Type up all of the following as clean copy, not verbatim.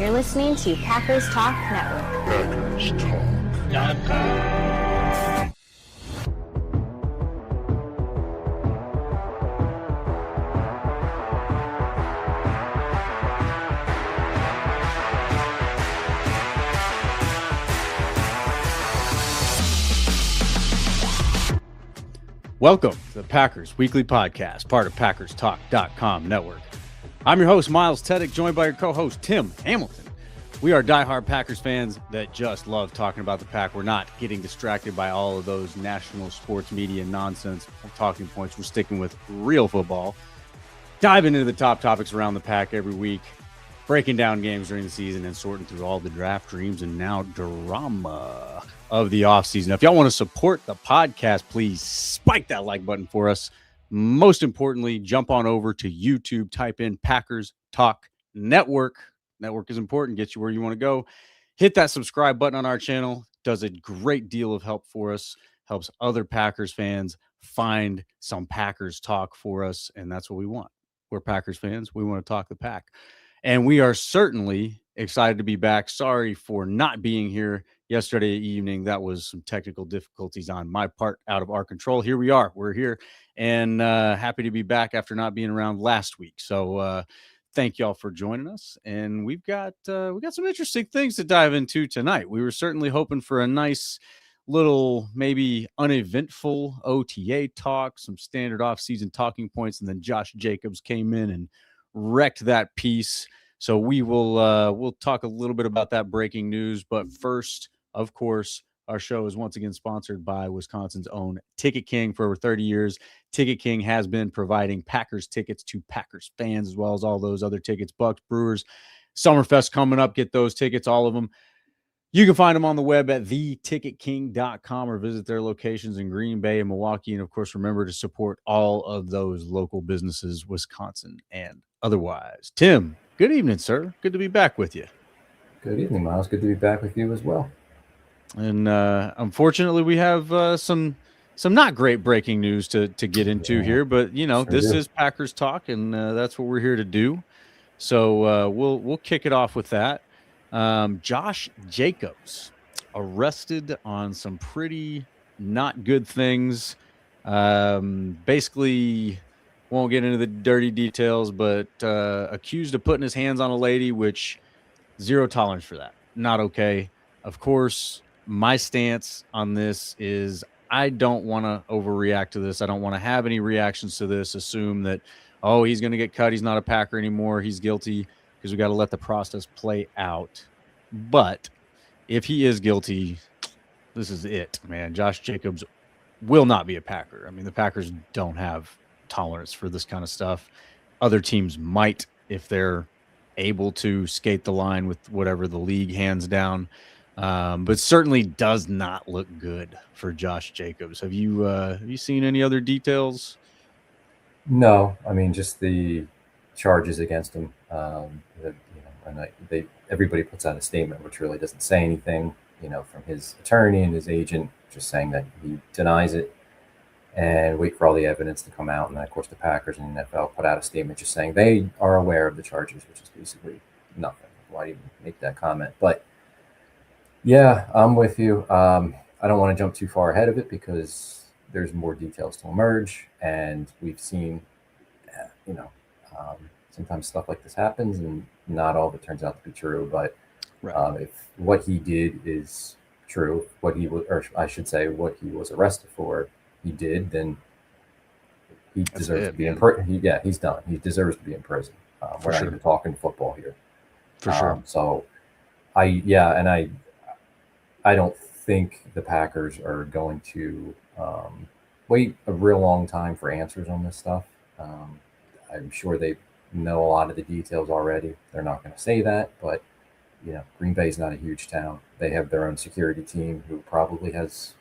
You're listening to Packers Talk Network. Packers Talk. Welcome to the Packers Weekly Podcast, part of PackersTalk.com network. I'm your host, Myles Teddick, joined by your co-host, Tim Hamilton. We are diehard Packers fans that just love talking about the Pack. We're not getting distracted by all of those national sports media nonsense talking points. We're sticking with real football, diving into the top topics around the Pack every week, breaking down games during the season, and sorting through all the draft dreams and now drama of the offseason. Now, if y'all want to support the podcast, please spike that like button for us. Most importantly, jump on over to YouTube, type in Packers Talk Network. Network is important, gets you where you want to go. Hit that subscribe button on our channel. Does a great deal of help for us, helps other Packers fans find some Packers talk for us, and that's what we want. We're Packers fans. We want to talk the Pack. And we are certainly excited to be back. Sorry for not being here yesterday evening. That was some technical difficulties on my part, out of our control. Here we are. We're here and happy to be back after not being around last week. So thank y'all for joining us. And we've got some interesting things to dive into tonight. We were certainly hoping for a nice little, maybe uneventful OTA talk, some standard offseason talking points, and then Josh Jacobs came in and wrecked that piece. So we will we'll talk a little bit about that breaking news. But first, of course, our show is once again sponsored by Wisconsin's own Ticket King. For over 30 years, Ticket King has been providing Packers tickets to Packers fans, as well as all those other tickets, Bucks, Brewers, Summerfest coming up. Get those tickets, all of them. You can find them on the web at theticketking.com or visit their locations in Green Bay and Milwaukee. And, of course, remember to support all of those local businesses, Wisconsin and otherwise. Tim, good evening, sir. Good to be back with you. Good evening, Myles. Good to be back with you as well. And unfortunately, we have some not great breaking news to get into here. But, you know, this is Packers Talk, and that's what we're here to do. So we'll kick it off with that. Josh Jacobs arrested on some pretty not good things. Basically, won't get into the dirty details, but accused of putting his hands on a lady, which zero tolerance for that. Not okay. Of course, my stance on this is I don't want to overreact to this. I don't want to have any reactions to this. Assume that, oh, he's going to get cut. He's not a Packer anymore. He's guilty, because we got to let the process play out. But if he is guilty, this is it, man. Josh Jacobs will not be a Packer. I mean, the Packers don't have tolerance for this kind of stuff. Other teams might if they're able to skate the line with whatever the league hands down. But certainly does not look good for Josh Jacobs. Have you seen any other details? No, I mean, just the charges against him. Everybody puts out a statement which really doesn't say anything, from his attorney and his agent, just saying that he denies it and wait for all the evidence to come out. And then, of course, the Packers and the NFL put out a statement just saying they are aware of the charges, which is basically nothing. Why even make that comment? But yeah, I'm with you. I don't want to jump too far ahead of it because there's more details to emerge, and we've seen, sometimes stuff like this happens, and not all of it turns out to be true. But if what he did is true, what he was arrested for, he did, then he deserves to be in prison. He's done. He deserves to be in prison. We're not even talking football here. For sure. So I don't think the Packers are going to wait a real long time for answers on this stuff. I'm sure they know a lot of the details already. They're not going to say that, but Green Bay is not a huge town. They have their own security team who probably has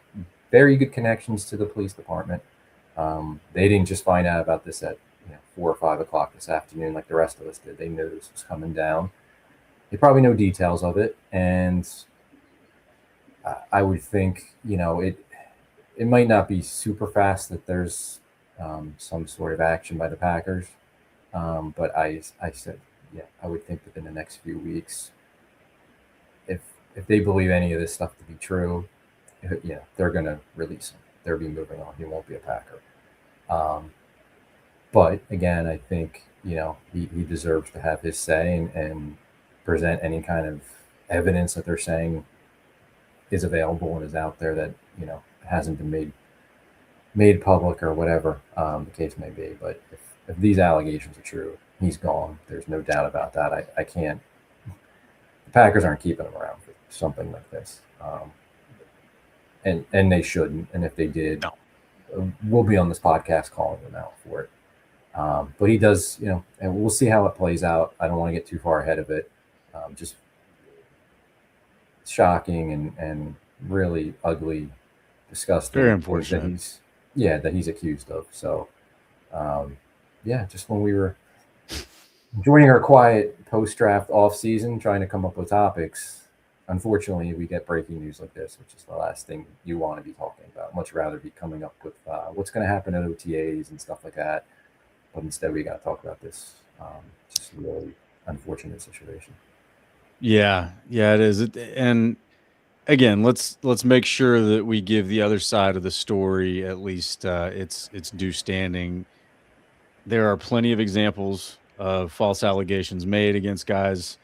very good connections to the police department. They didn't just find out about this at 4 or 5 o'clock this afternoon like the rest of us did. They knew this was coming down. They probably know details of it, and I would think it might not be super fast that there's some sort of action by the Packers, but I said I would think within the next few weeks if they believe any of this stuff to be true, they're going to release him. They'll be moving on. He won't be a Packer. But again, I think he deserves to have his say and present any kind of evidence that they're saying is available and is out there that hasn't been made public or whatever the case may be. But if these allegations are true, he's gone. There's no doubt about that. I can't. The Packers aren't keeping him around for something like this, and they shouldn't. And if they did, we'll be on this podcast calling them out for it. But he does, and we'll see how it plays out. I don't want to get too far ahead of it. Just shocking and really ugly, disgusting. Very unfortunate. That he's accused of. So, just when we were joining our quiet post-draft off-season, trying to come up with topics, unfortunately, we get breaking news like this, which is the last thing you want to be talking about. Much rather be coming up with what's going to happen at OTAs and stuff like that. But instead, we got to talk about this. Just a really unfortunate situation. Yeah, it is. And again, let's make sure that we give the other side of the story at least its due standing. There are plenty of examples of false allegations made against guys,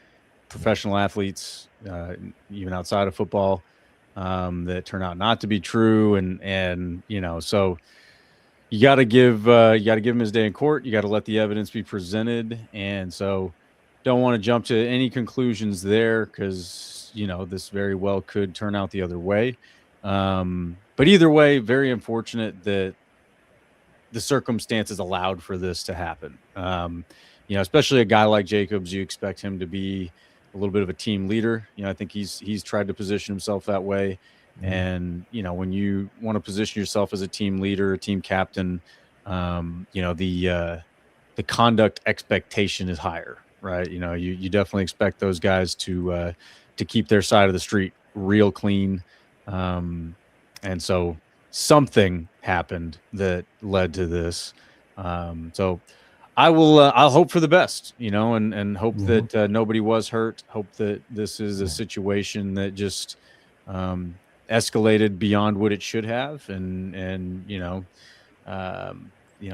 professional athletes, even outside of football, that turn out not to be true, and so. You got to give him his day in court. You got to let the evidence be presented, and so don't want to jump to any conclusions there because this very well could turn out the other way. But either way, very unfortunate that the circumstances allowed for this to happen. Especially a guy like Jacobs, you expect him to be a little bit of a team leader. I think he's tried to position himself that way. And, when you want to position yourself as a team leader, a team captain, the conduct expectation is higher, right? You definitely expect those guys to keep their side of the street real clean. And so something happened that led to this. So I'll hope for the best, and hope that nobody was hurt. Hope that this is a situation that just, escalated beyond what it should have, and I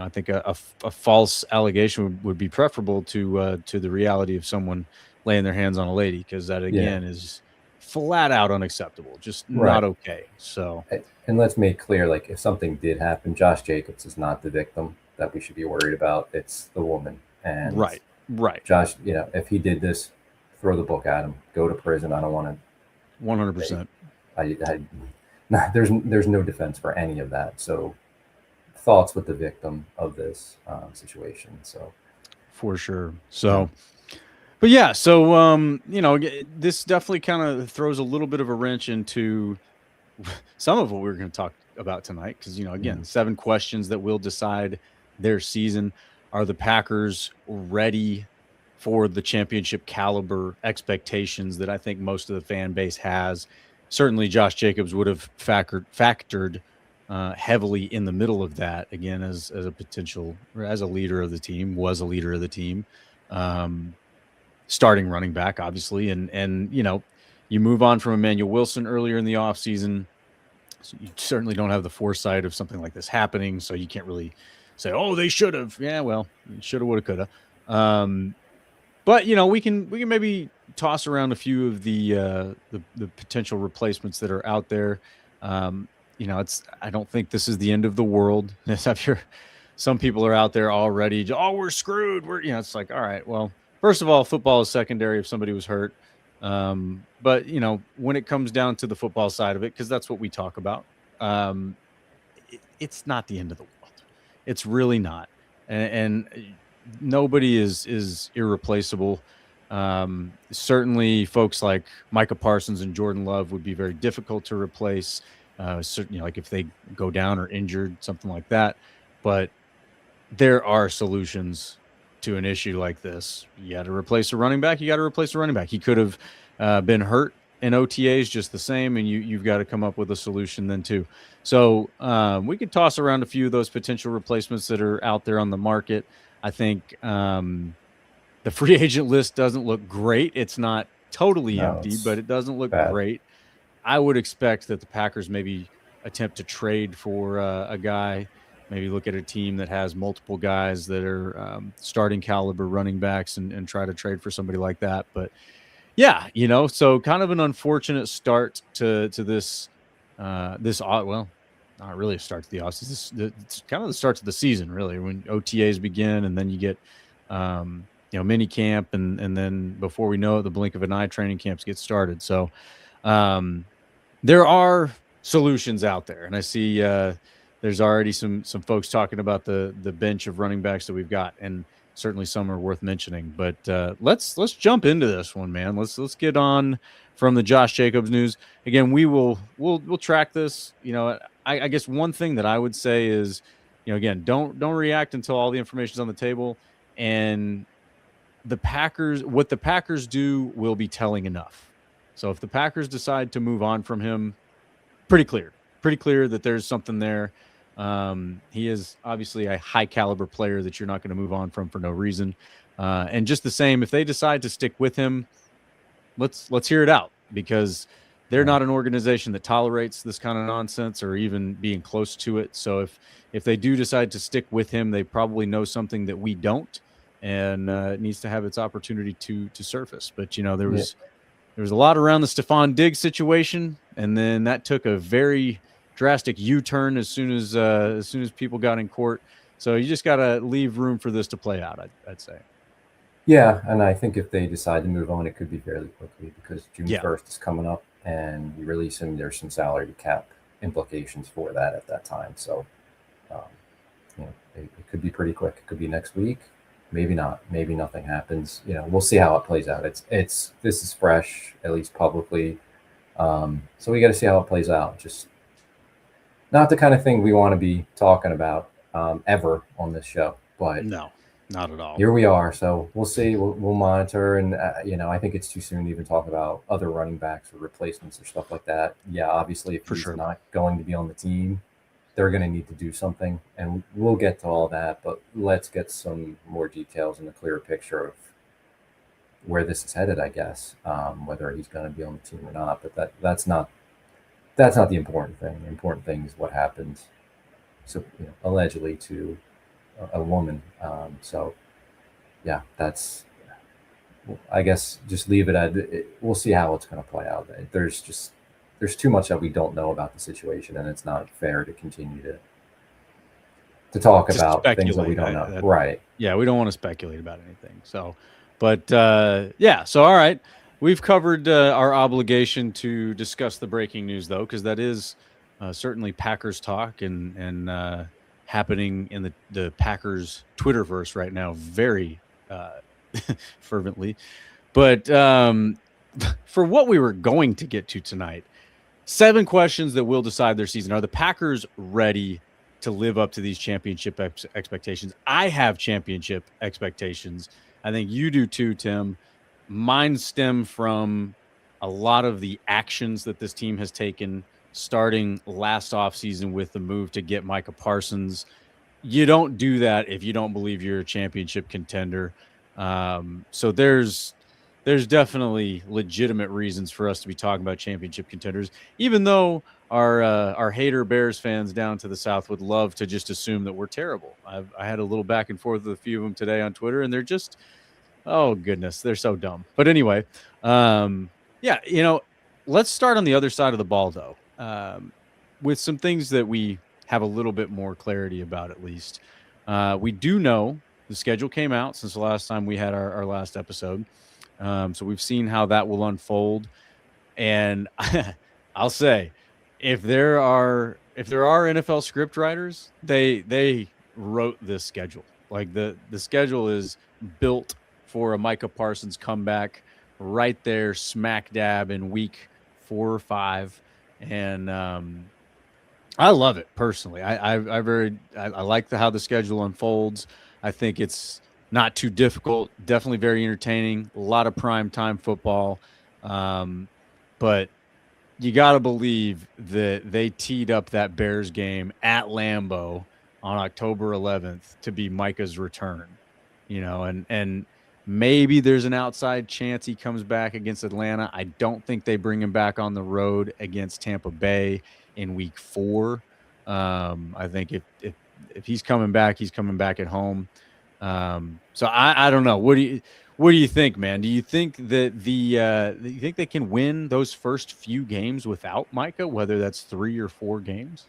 think a false allegation would be preferable to the reality of someone laying their hands on a lady, because that again is flat out unacceptable, just not okay. So, and let's make clear, like, if something did happen, Josh Jacobs is not the victim that we should be worried about. It's the woman. And right. Josh, if he did this, throw the book at him, go to prison. I don't want to 100%. There's no defense for any of that. So thoughts with the victim of this situation. So for sure. So, but yeah, so this definitely kind of throws a little bit of a wrench into some of what we're going to talk about tonight. Because again, 7 questions that will decide their season. Are the Packers ready for the championship caliber expectations that I think most of the fan base has? Certainly Josh Jacobs would have factored heavily in the middle of that, again, as a potential, as a leader of the team, was a leader of the team, starting running back, obviously. And you move on from Emmanuel Wilson earlier in the offseason. So you certainly don't have the foresight of something like this happening. So you can't really say, oh, they should have. Yeah, well, should have, would have, could have. But we can maybe toss around a few of the potential replacements that are out there. I don't think this is the end of the world. Some people are out there already. Oh, we're screwed. It's like, all right, well, first of all, football is secondary if somebody was hurt. But when it comes down to the football side of it, because that's what we talk about, it's not the end of the world. It's really not. And nobody is irreplaceable. Certainly folks like Micah Parsons and Jordan Love would be very difficult to replace. Certainly, like if they go down or injured, something like that. But there are solutions to an issue like this. You got to replace a running back. He could have been hurt in OTAs just the same, and you've got to come up with a solution then too. So we could toss around a few of those potential replacements that are out there on the market. I think the free agent list doesn't look great. It's not totally No, empty, it's but it doesn't look bad. great. I would expect that the Packers maybe attempt to trade for a guy, maybe look at a team that has multiple guys that are starting caliber running backs and try to trade for somebody like that. But yeah, so kind of an unfortunate start to this well, not really a start to the offseason. It's kind of the start to the season, really, when OTAs begin, and then you get mini camp, and then before we know it, the blink of an eye, training camps get started. So there are solutions out there, and I see there's already some folks talking about the bench of running backs that we've got, and certainly some are worth mentioning. But let's jump into this one, man. Let's get on from the Josh Jacobs news. Again, we'll track this. I guess one thing that I would say is, again, don't react until all the information's on the table, and what the Packers do will be telling enough. So if the Packers decide to move on from him, pretty clear that there's something there. He is obviously a high caliber player that you're not going to move on from for no reason. And just the same, if they decide to stick with him, let's hear it out, because they're not an organization that tolerates this kind of nonsense or even being close to it. So if they do decide to stick with him, they probably know something that we don't, and it needs to have its opportunity to surface. But there was a lot around the Stephon Diggs situation, and then that took a very drastic U-turn as soon as people got in court. So you just got to leave room for this to play out, I'd say. Yeah, and I think if they decide to move on, it could be fairly quickly, because June 1st is coming up, and you release him, there's some salary cap implications for that at that time. So, it could be pretty quick. It could be next week. Maybe not. Maybe nothing happens. We'll see how it plays out. This is fresh, at least publicly. So we got to see how it plays out. Just not the kind of thing we want to be talking about ever on this show. But no, not at all. Here we are. So we'll see. We'll monitor. And, I think it's too soon to even talk about other running backs or replacements or stuff like that. Yeah, obviously, if he's not going to be on the team, they're going to need to do something, and we'll get to all that, but let's get some more details and a clearer picture of where this is headed, I guess, whether he's going to be on the team or not. But that's not the important thing. The important thing is what happens, allegedly to a woman. So yeah, I guess just leave it at it. We'll see how it's going to play out. There's too much that we don't know about the situation, and it's not fair to continue to talk about things that we don't know. Right. Yeah, we don't want to speculate about anything. So, but so all right. We've covered our obligation to discuss the breaking news, though, because that is certainly Packers talk and happening in the Packers Twitterverse right now very fervently. But for what we were going to get to tonight, 7 questions that will decide their season. Are the Packers ready to live up to these championship expectations? I have championship expectations. I think you do too, Tim. Mine stem from a lot of the actions that this team has taken, starting last offseason with the move to get Micah Parsons. You don't do that if you don't believe you're a championship contender. So there's definitely legitimate reasons for us to be talking about championship contenders, even though our hater Bears fans down to the south would love to just assume that we're terrible. I had a little back and forth with a few of them today on Twitter, and they're just, oh goodness, they're so dumb. But anyway, let's start on the other side of the ball, though, with some things that we have a little bit more clarity about, at least. We do know the schedule came out since the last time we had our last episode. So we've seen how that will unfold. And I'll say, if there are NFL script writers, they wrote this schedule. Like the schedule is built for a Micah Parsons comeback right there, smack dab in week 4 or 5. And I love it personally. I like how the schedule unfolds. I think it's not too difficult, definitely very entertaining, a lot of prime time football. But you got to believe that they teed up that Bears game at Lambeau on October 11th to be Micah's return, and Maybe there's an outside chance he comes back against Atlanta. I don't think they bring him back on the road against Tampa Bay in week 4. I think if he's coming back at home. So I don't know. What do you think, man? Do you think that you think they can win those first few games without Micah, whether that's 3 or 4 games?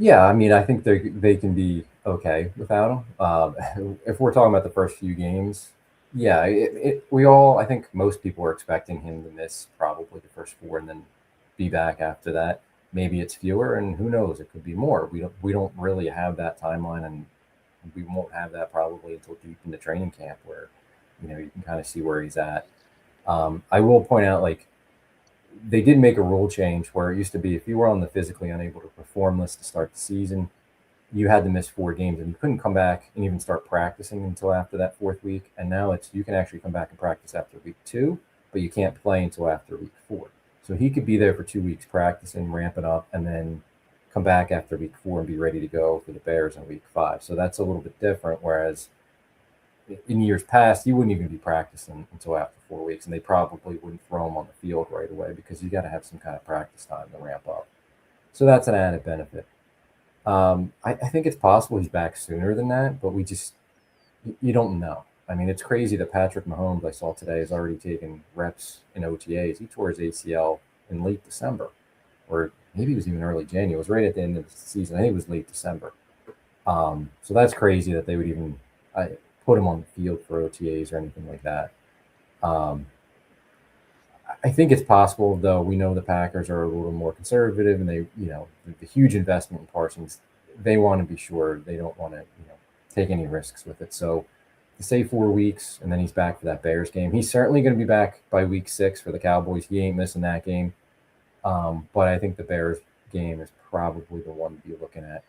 Yeah, I mean, I think they can be okay without him. If we're talking about the first few games, yeah, I think most people are expecting him to miss probably the first 4 and then be back after that. Maybe it's fewer, and who knows? It could be more. We don't really have that timeline, and we won't have that probably until deep into training camp, where you can kind of see where he's at. I will point out, like, they did make a rule change where it used to be if you were on the physically unable to perform list to start the season, you had to miss 4 games and you couldn't come back and even start practicing until after that 4th week. And now you can actually come back and practice after week 2, but you can't play until after week 4. So he could be there for 2 weeks practicing, ramping up, and then come back after week 4 and be ready to go for the Bears in week 5. So that's a little bit different. Whereas in years past, you wouldn't even be practicing until after 4 weeks, and they probably wouldn't throw him on the field right away because you got to have some kind of practice time to ramp up. So that's an added benefit. I think it's possible he's back sooner than that, but you don't know. I mean, it's crazy that Patrick Mahomes, I saw today, has already taken reps in OTAs. He tore his ACL in late December, or maybe it was even early January. It was right at the end of the season. I think it was late December. So that's crazy that they would even put him on the field for OTAs or anything like that. I think it's possible, though. We know the Packers are a little more conservative, and they, the huge investment in Parsons, they want to be sure they don't want to, take any risks with it. So to say 4 weeks, and then he's back for that Bears game. He's certainly going to be back by week 6 for the Cowboys. He ain't missing that game. But I think the Bears game is probably the one to be looking at.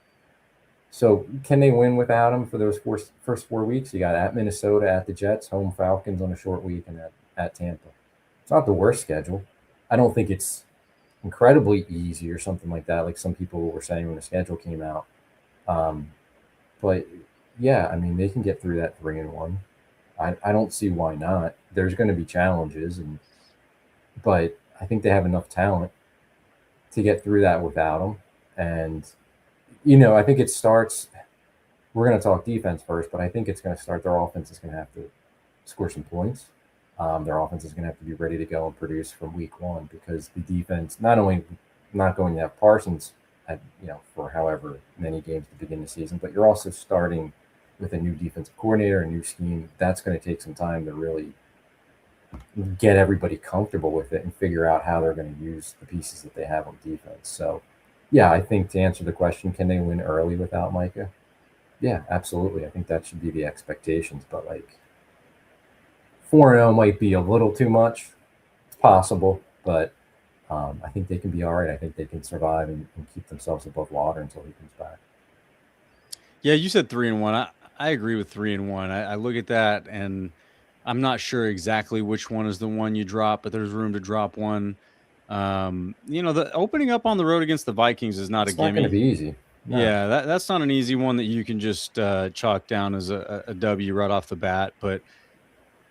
So can they win without him for those first 4 weeks? You got at Minnesota, at the Jets, home Falcons on a short week, and at Tampa. It's not the worst schedule. I don't think it's incredibly easy or something like that, like some people were saying when the schedule came out. But yeah, I mean, they can get through that 3-1. I don't see why not. There's going to be challenges, but I think they have enough talent to get through that without him. And I think it starts. We're going to talk defense first, but I think it's going to start. Their offense is going to have to score some points. Their offense is going to have to be ready to go and produce from week 1, because the defense, not only not going to have Parsons for however many games to begin the season, but you're also starting with a new defensive coordinator, a new scheme. That's going to take some time to really get everybody comfortable with it and figure out how they're going to use the pieces that they have on defense. So, yeah, I think to answer the question, can they win early without Micah? Yeah, absolutely. I think that should be the expectations. But 4-0 might be a little too much. It's possible, but I think they can be all right. I think they can survive and keep themselves above water until he comes back. Yeah, you said 3-1. I agree with 3-1. I look at that, and I'm not sure exactly which one is the one you drop, but there's room to drop one. The opening up on the road against the Vikings is not it's a gimme. It's not going to be easy. No. Yeah, that's not an easy one that you can just chalk down as a W right off the bat, but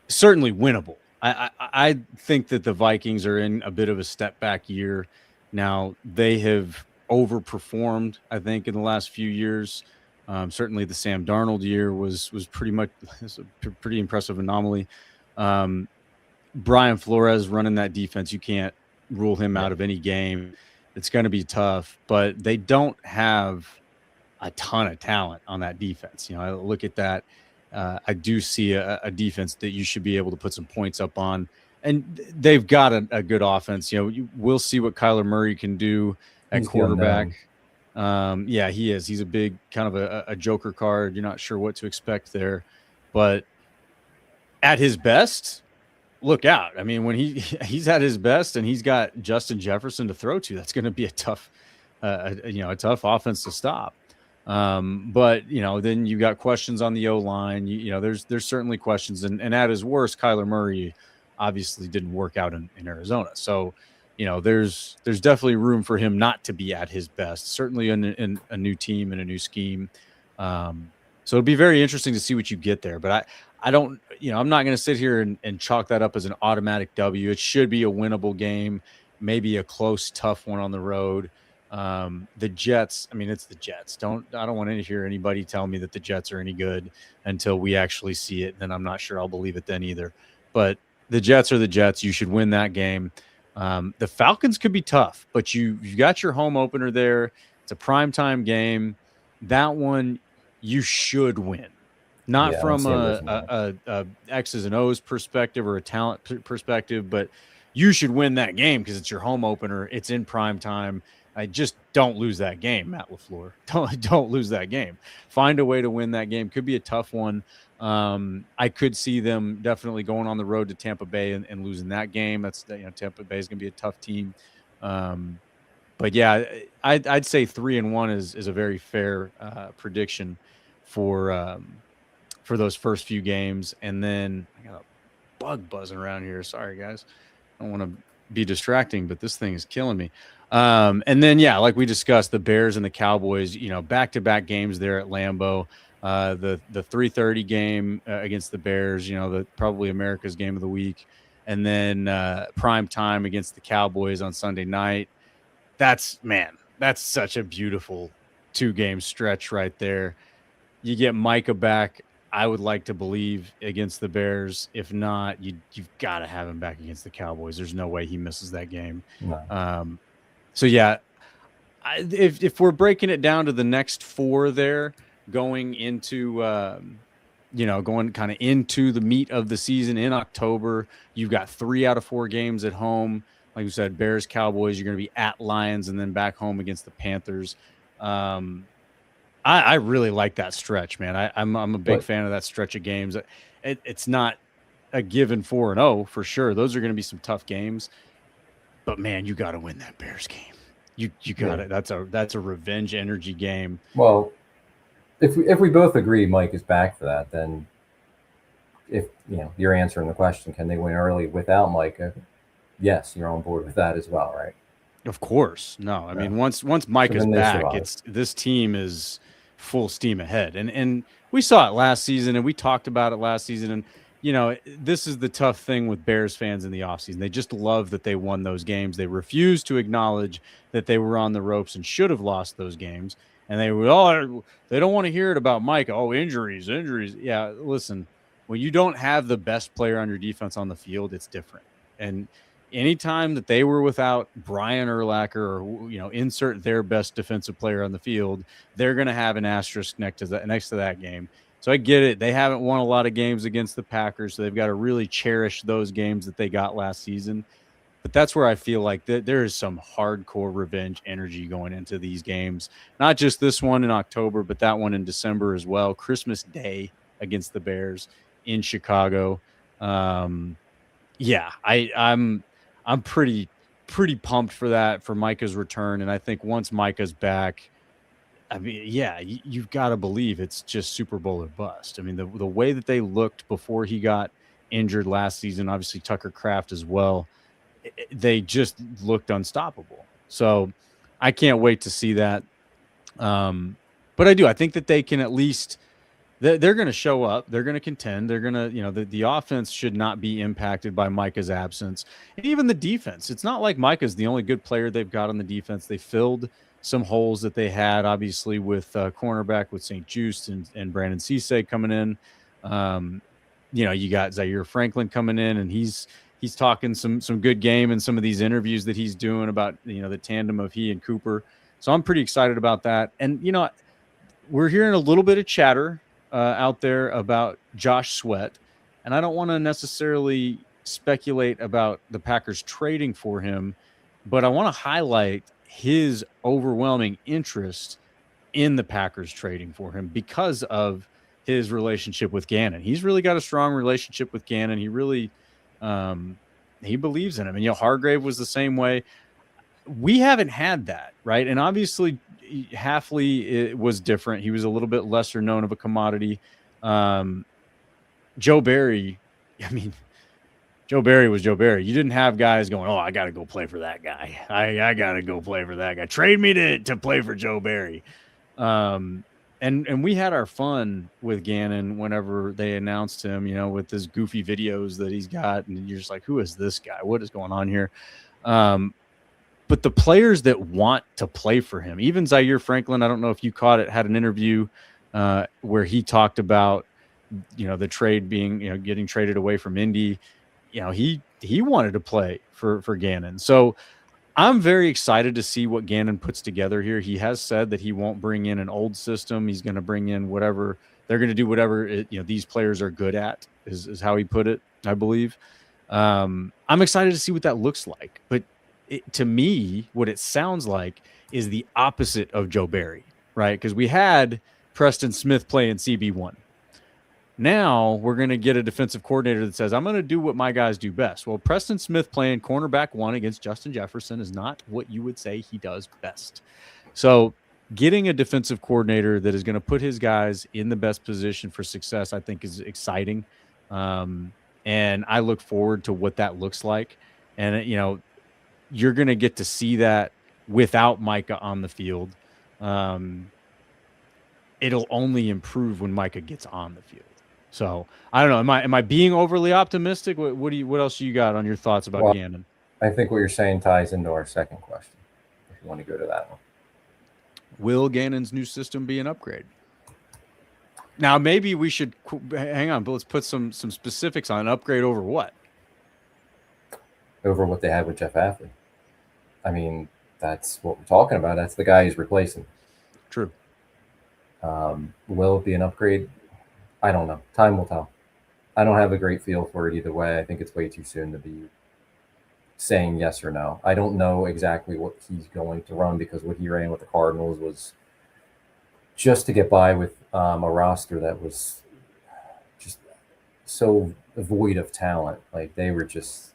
certainly winnable. I think that the Vikings are in a bit of a step back year now. They have overperformed, I think, in the last few years. Certainly the Sam Darnold year was pretty much a pretty impressive anomaly. Brian Flores running that defense, you can't rule him out of any game. It's going to be tough, but they don't have a ton of talent on that defense. I look at that. I do see a defense that you should be able to put some points up on, and they've got a good offense. We'll see what Kyler Murray can do at quarterback. Yeah, he is. He's a big kind of a joker card. You're not sure what to expect there, but at his best, look out. I mean, when he's at his best and he's got Justin Jefferson to throw to, that's going to be a tough offense to stop. But then you got questions on the O-line. There's certainly questions, and at his worst, Kyler Murray obviously didn't work out in Arizona. So, there's definitely room for him not to be at his best, certainly in a new team and a new scheme. So it'll be very interesting to see what you get there. But I don't, I'm not going to sit here and chalk that up as an automatic W. It should be a winnable game, maybe a close, tough one on the road. The Jets, I mean, it's the Jets. I don't want to hear anybody tell me that the Jets are any good until we actually see it. Then I'm not sure I'll believe it then either. But the Jets are the Jets. You should win that game. The Falcons could be tough, but you've got your home opener there. It's a primetime game. That one you should win. Not from a X's and O's perspective or a talent perspective, but you should win that game because it's your home opener. It's in prime time. I just don't lose that game, Matt LaFleur. Don't lose that game. Find a way to win that game. Could be a tough one. I could see them definitely going on the road to Tampa Bay and losing that game. That's Tampa Bay is going to be a tough team. But yeah, I'd say 3-1 is a very fair prediction for those first few games. And then I got a bug buzzing around here. Sorry, guys. I don't want to be distracting, but this thing is killing me. And then, yeah, like we discussed, the Bears and the Cowboys, back-to-back games there at Lambeau. The 3:30 game against the Bears, probably America's game of the week. And then prime time against the Cowboys on Sunday night. That's such a beautiful 2-game stretch right there. You get Micah back. I would like to believe against the Bears. If not, you've got to have him back against the Cowboys. There's no way he misses that game. No. So yeah, if we're breaking it down to the next 4 there, going into going kind of into the meat of the season in October, you've got 3 out of 4 games at home. Like you said, Bears, Cowboys. You're going to be at Lions and then back home against the Panthers. I really like that stretch, man. I'm a big fan of that stretch of games. It's not a given 4-0 for sure. Those are going to be some tough games, but man, you got to win that Bears game. You got it. That's a revenge energy game. Well, if we both agree Mike is back for that, then if you're answering the question, can they win early without Micah? Yes, you're on board with that as well, right? Of course. No, I mean once Micah's back, this team is full steam ahead. And we saw it last season and we talked about it last season. And, this is the tough thing with Bears fans in the offseason. They just love that they won those games. They refuse to acknowledge that they were on the ropes and should have lost those games. And they don't want to hear it about Micah. Oh, injuries. Yeah, listen, when you don't have the best player on your defense on the field, it's different. And anytime that they were without Brian Urlacher or, insert their best defensive player on the field, they're going to have an asterisk next to that game. So I get it. They haven't won a lot of games against the Packers, so they've got to really cherish those games that they got last season. But that's where I feel like there is some hardcore revenge energy going into these games. Not just this one in October, but that one in December as well. Christmas Day against the Bears in Chicago. Yeah, I'm pretty pumped for that, for Micah's return. And I think once Micah's back, I mean, yeah, you've got to believe it's just Super Bowl or bust. I mean, the way that they looked before he got injured last season, obviously Tucker Kraft as well, they just looked unstoppable. So I can't wait to see that. But I think that they can at least – they're going to show up. They're going to contend. They're going to, the offense should not be impacted by Micah's absence. And even the defense. It's not like Micah's the only good player they've got on the defense. They filled some holes that they had, obviously, with cornerback with St. Juste and Brandon Cisse coming in. You got Zaire Franklin coming in, and he's talking some good game in some of these interviews that he's doing about, the tandem of he and Cooper. So I'm pretty excited about that. And, we're hearing a little bit of chatter out there about Josh Sweat, and I don't want to necessarily speculate about the Packers trading for him, but I want to highlight his overwhelming interest in the Packers trading for him because of his relationship with Gannon. He's really got a strong relationship with Gannon. He really he believes in him. And Hargrave was the same way. We haven't had that, right? And obviously Hafley was different. He was a little bit lesser known of a commodity. Joe Barry, Joe Barry was Joe Barry. You didn't have guys going, I got to go play for that guy. I got to go play for that guy. Trade me to play for Joe Barry. And we had our fun with Gannon whenever they announced him, with his goofy videos that he's got, and you're just like, who is this guy? What is going on here? But the players that want to play for him, even Zaire Franklin, I don't know if you caught it, had an interview where he talked about, the trade being, getting traded away from Indy. He wanted to play for Gannon. So I'm very excited to see what Gannon puts together here. He has said that he won't bring in an old system. He's going to bring in whatever they're going to do, whatever these players are good at, is how he put it, I believe. I'm excited to see what that looks like. But to me, what it sounds like is the opposite of Joe Barry, right? Because we had Preston Smith play in CB1. Now we're going to get a defensive coordinator that says, I'm going to do what my guys do best. Well, Preston Smith playing cornerback 1 against Justin Jefferson is not what you would say he does best. So getting a defensive coordinator that is going to put his guys in the best position for success, I think, is exciting. And I look forward to what that looks like. And, you're going to get to see that without Micah on the field. It'll only improve when Micah gets on the field. So I don't know. Am I being overly optimistic? What else you got on your thoughts about Gannon? I think what you're saying ties into our second question. If you want to go to that one, will Gannon's new system be an upgrade? Now maybe we should hang on, but let's put some specifics on upgrade over what? Over what they had with Jeff Hafley. I mean, that's what we're talking about. That's the guy he's replacing. True. Will it be an upgrade? I don't know. Time will tell. I don't have a great feel for it either way. I think it's way too soon to be saying yes or no. I don't know exactly what he's going to run because what he ran with the Cardinals was just to get by with a roster that was just so void of talent. Like they were just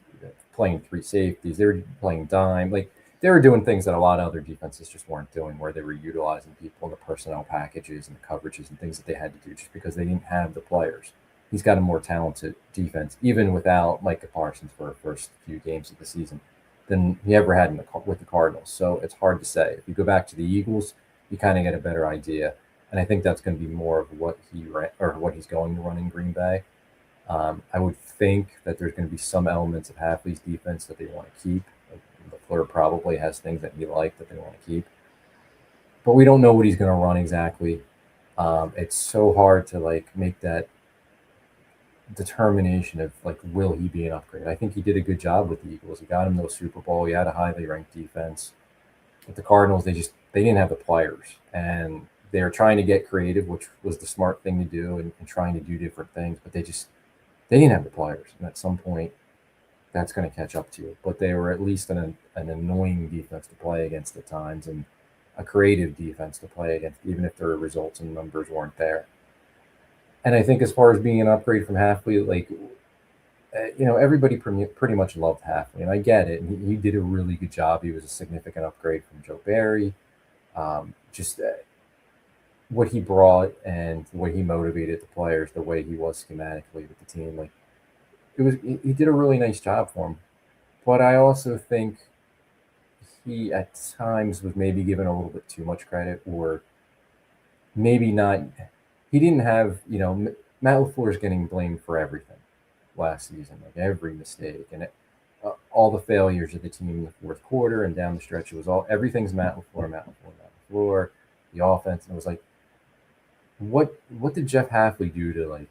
playing 3 safeties. They were playing dime. Like they were doing things that a lot of other defenses just weren't doing, where they were utilizing people in the personnel packages and the coverages and things that they had to do just because they didn't have the players. He's got a more talented defense, even without Micah Parsons for the first few games of the season, than he ever had with the Cardinals. So it's hard to say. If you go back to the Eagles, you kind of get a better idea. And I think that's going to be more of what he's going to run in Green Bay. I would think that there's going to be some elements of Hafley's defense that they want to keep. LaFleur probably has things that he likes that they want to keep. But we don't know what he's going to run exactly. It's so hard to make that determination of will he be an upgrade. I think he did a good job with the Eagles. He got him to a Super Bowl. He had a highly ranked defense. With the Cardinals, they didn't have the players. And they were trying to get creative, which was the smart thing to do, and trying to do different things. But they didn't have the players. And at some point, that's going to catch up to you. But they were at least an annoying defense to play against at times and a creative defense to play against, even if their results and numbers weren't there. And I think as far as being an upgrade from Hafley, everybody pretty much loved Hafley. And I get it. And he did a really good job. He was a significant upgrade from Joe Barry. What he brought and the way he motivated the players, the way he was schematically with the team, he did a really nice job for him. But I also think he at times was maybe given a little bit too much credit, or maybe not. He didn't have, Matt LaFleur is getting blamed for everything last season, every mistake and all the failures of the team in the fourth quarter and down the stretch. It was everything's Matt LaFleur, the offense. And it was what did Jeff Hafley do to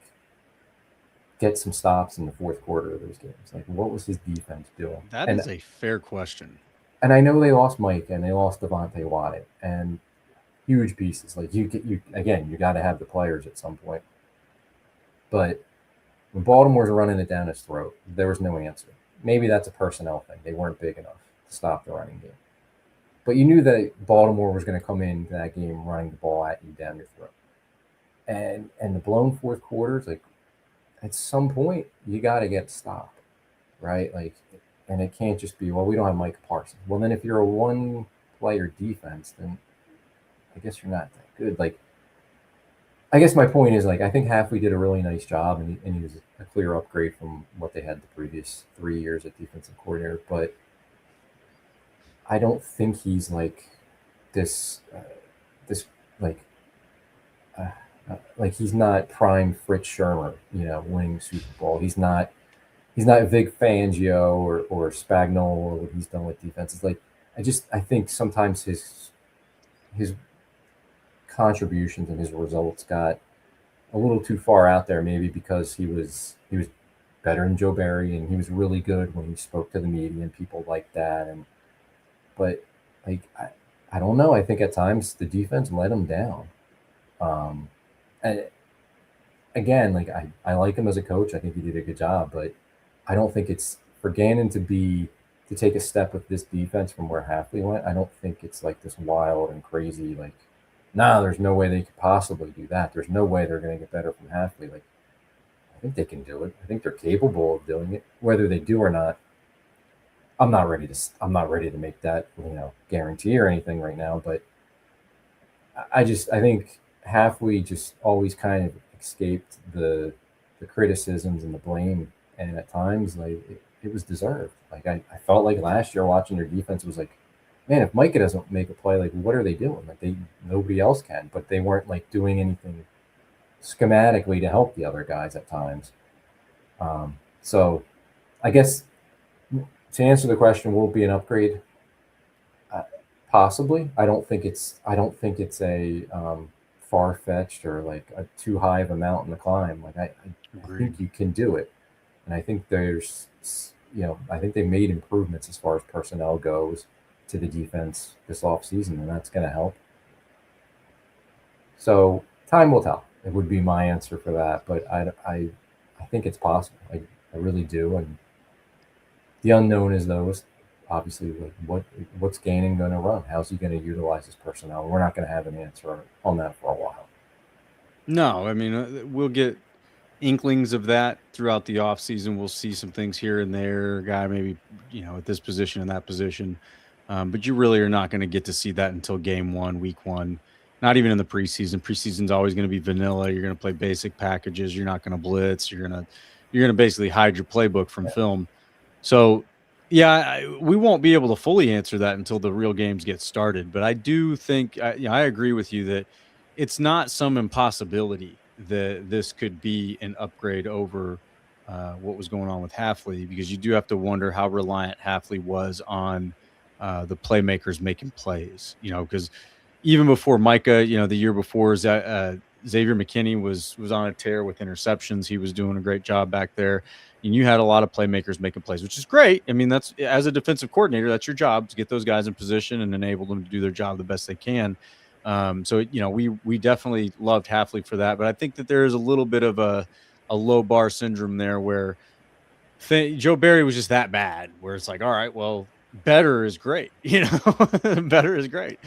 get some stops in the fourth quarter of those games? What was his defense doing? That is a fair question. And I know they lost Mike and they lost Devontae Wyatt and huge pieces. You got to have the players at some point. But when Baltimore's running it down his throat, there was no answer. Maybe that's a personnel thing. They weren't big enough to stop the running game. But you knew that Baltimore was going to come into that game running the ball at you down your throat. And the blown fourth quarters, at some point, you got to get stopped, right? And it can't just be, we don't have Micah Parsons. Well, then if you're a one-player defense, then I guess you're not that good. I guess my point is, I think Hafley did a really nice job, and he was a clear upgrade from what they had the previous 3 years at defensive coordinator. But I don't think he's this like he's not prime Fritz Shermer, winning Super Bowl. He's not Vic Fangio or Spagnolo or what he's done with defenses. Like I think sometimes his contributions and his results got a little too far out there, maybe because he was better than Joe Barry, and he was really good when he spoke to the media and people like that. But like I don't know. I think at times the defense let him down. And again, like I like him as a coach. I think he did a good job, but I don't think it's for Gannon to take a step with this defense from where Hafley went. I don't think it's like this wild and crazy, like, there's no way they could possibly do that. There's no way they're going to get better from Hafley. Like, I think they can do it. I think they're capable of doing it. Whether they do or not, I'm not ready to make that, guarantee or anything right now. But I think Hafley just always kind of escaped the criticisms and the blame, and at times like it was deserved. Like I felt like last year watching their defense was like, man, if Micah doesn't make a play, like what are they doing? Like nobody else can, but they weren't like doing anything schematically to help the other guys at times. So I guess to answer the question, will it be an upgrade? Possibly. I don't think it's a far-fetched or like a too high of a mountain to climb. Like I think you can do it, and I think there's I think they made improvements as far as personnel goes to the defense this offseason, and that's going to help. So time will tell. It would be my answer for that, but I think it's possible. I really do, and the unknown is those. Obviously, like what's Gannon going to run? How's he going to utilize his personnel? We're not going to have an answer on that for a while. No, I mean, we'll get inklings of that throughout the offseason. We'll see some things here and there, guy maybe, at this position and that position. But you really are not going to get to see that until game 1, week 1, not even in the preseason. Preseason's always going to be vanilla. You're going to play basic packages. You're not going to blitz. You're going to basically hide your playbook from film. So, yeah, we won't be able to fully answer that until the real games get started. But I do think, I agree with you that it's not some impossibility that this could be an upgrade over what was going on with Hafley, because you do have to wonder how reliant Hafley was on the playmakers making plays, because even before Micah, the year before, Xavier McKinney was on a tear with interceptions. He was doing a great job back there. And you had a lot of playmakers making plays, which is great. I mean, that's, as a defensive coordinator, that's your job, to get those guys in position and enable them to do their job the best they can. So, we definitely loved Hafley for that. But I think that there is a little bit of a low bar syndrome there where Joe Barry was just that bad, where it's like, all right, well, better is great. Better is great.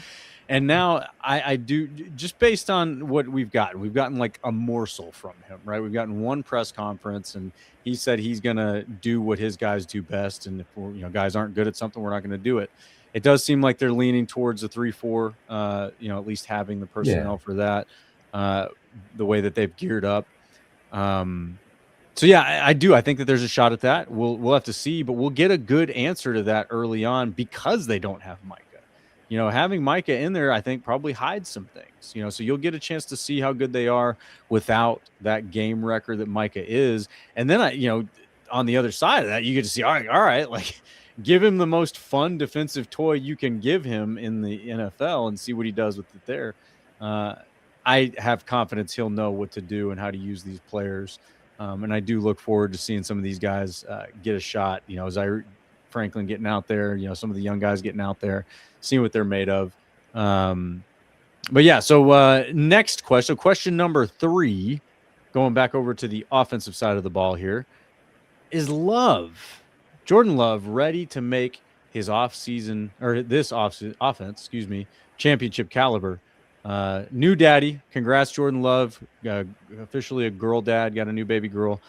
And now I do, just based on what we've gotten like a morsel from him, right? We've gotten one press conference, and he said he's going to do what his guys do best. And if guys aren't good at something, we're not going to do it. It does seem like they're leaning towards a 3-4, at least having the personnel for that, the way that they've geared up. So yeah, I do. I think that there's a shot at that. We'll have to see, but we'll get a good answer to that early on because they don't have Micah. Having Micah in there, I think probably hides some things, so you'll get a chance to see how good they are without that game record that Micah is. And then on the other side of that, you get to see, all right, like give him the most fun defensive toy you can give him in the NFL and see what he does with it there. I have confidence he'll know what to do and how to use these players. And I do look forward to seeing some of these guys get a shot, as Franklin getting out there, some of the young guys getting out there, seeing what they're made of. But yeah, so next question number 3, going back over to the offensive side of the ball here, is Jordan Love ready to make his offseason, or this offense, championship caliber? New daddy, congrats Jordan Love, officially a girl dad, got a new baby girl.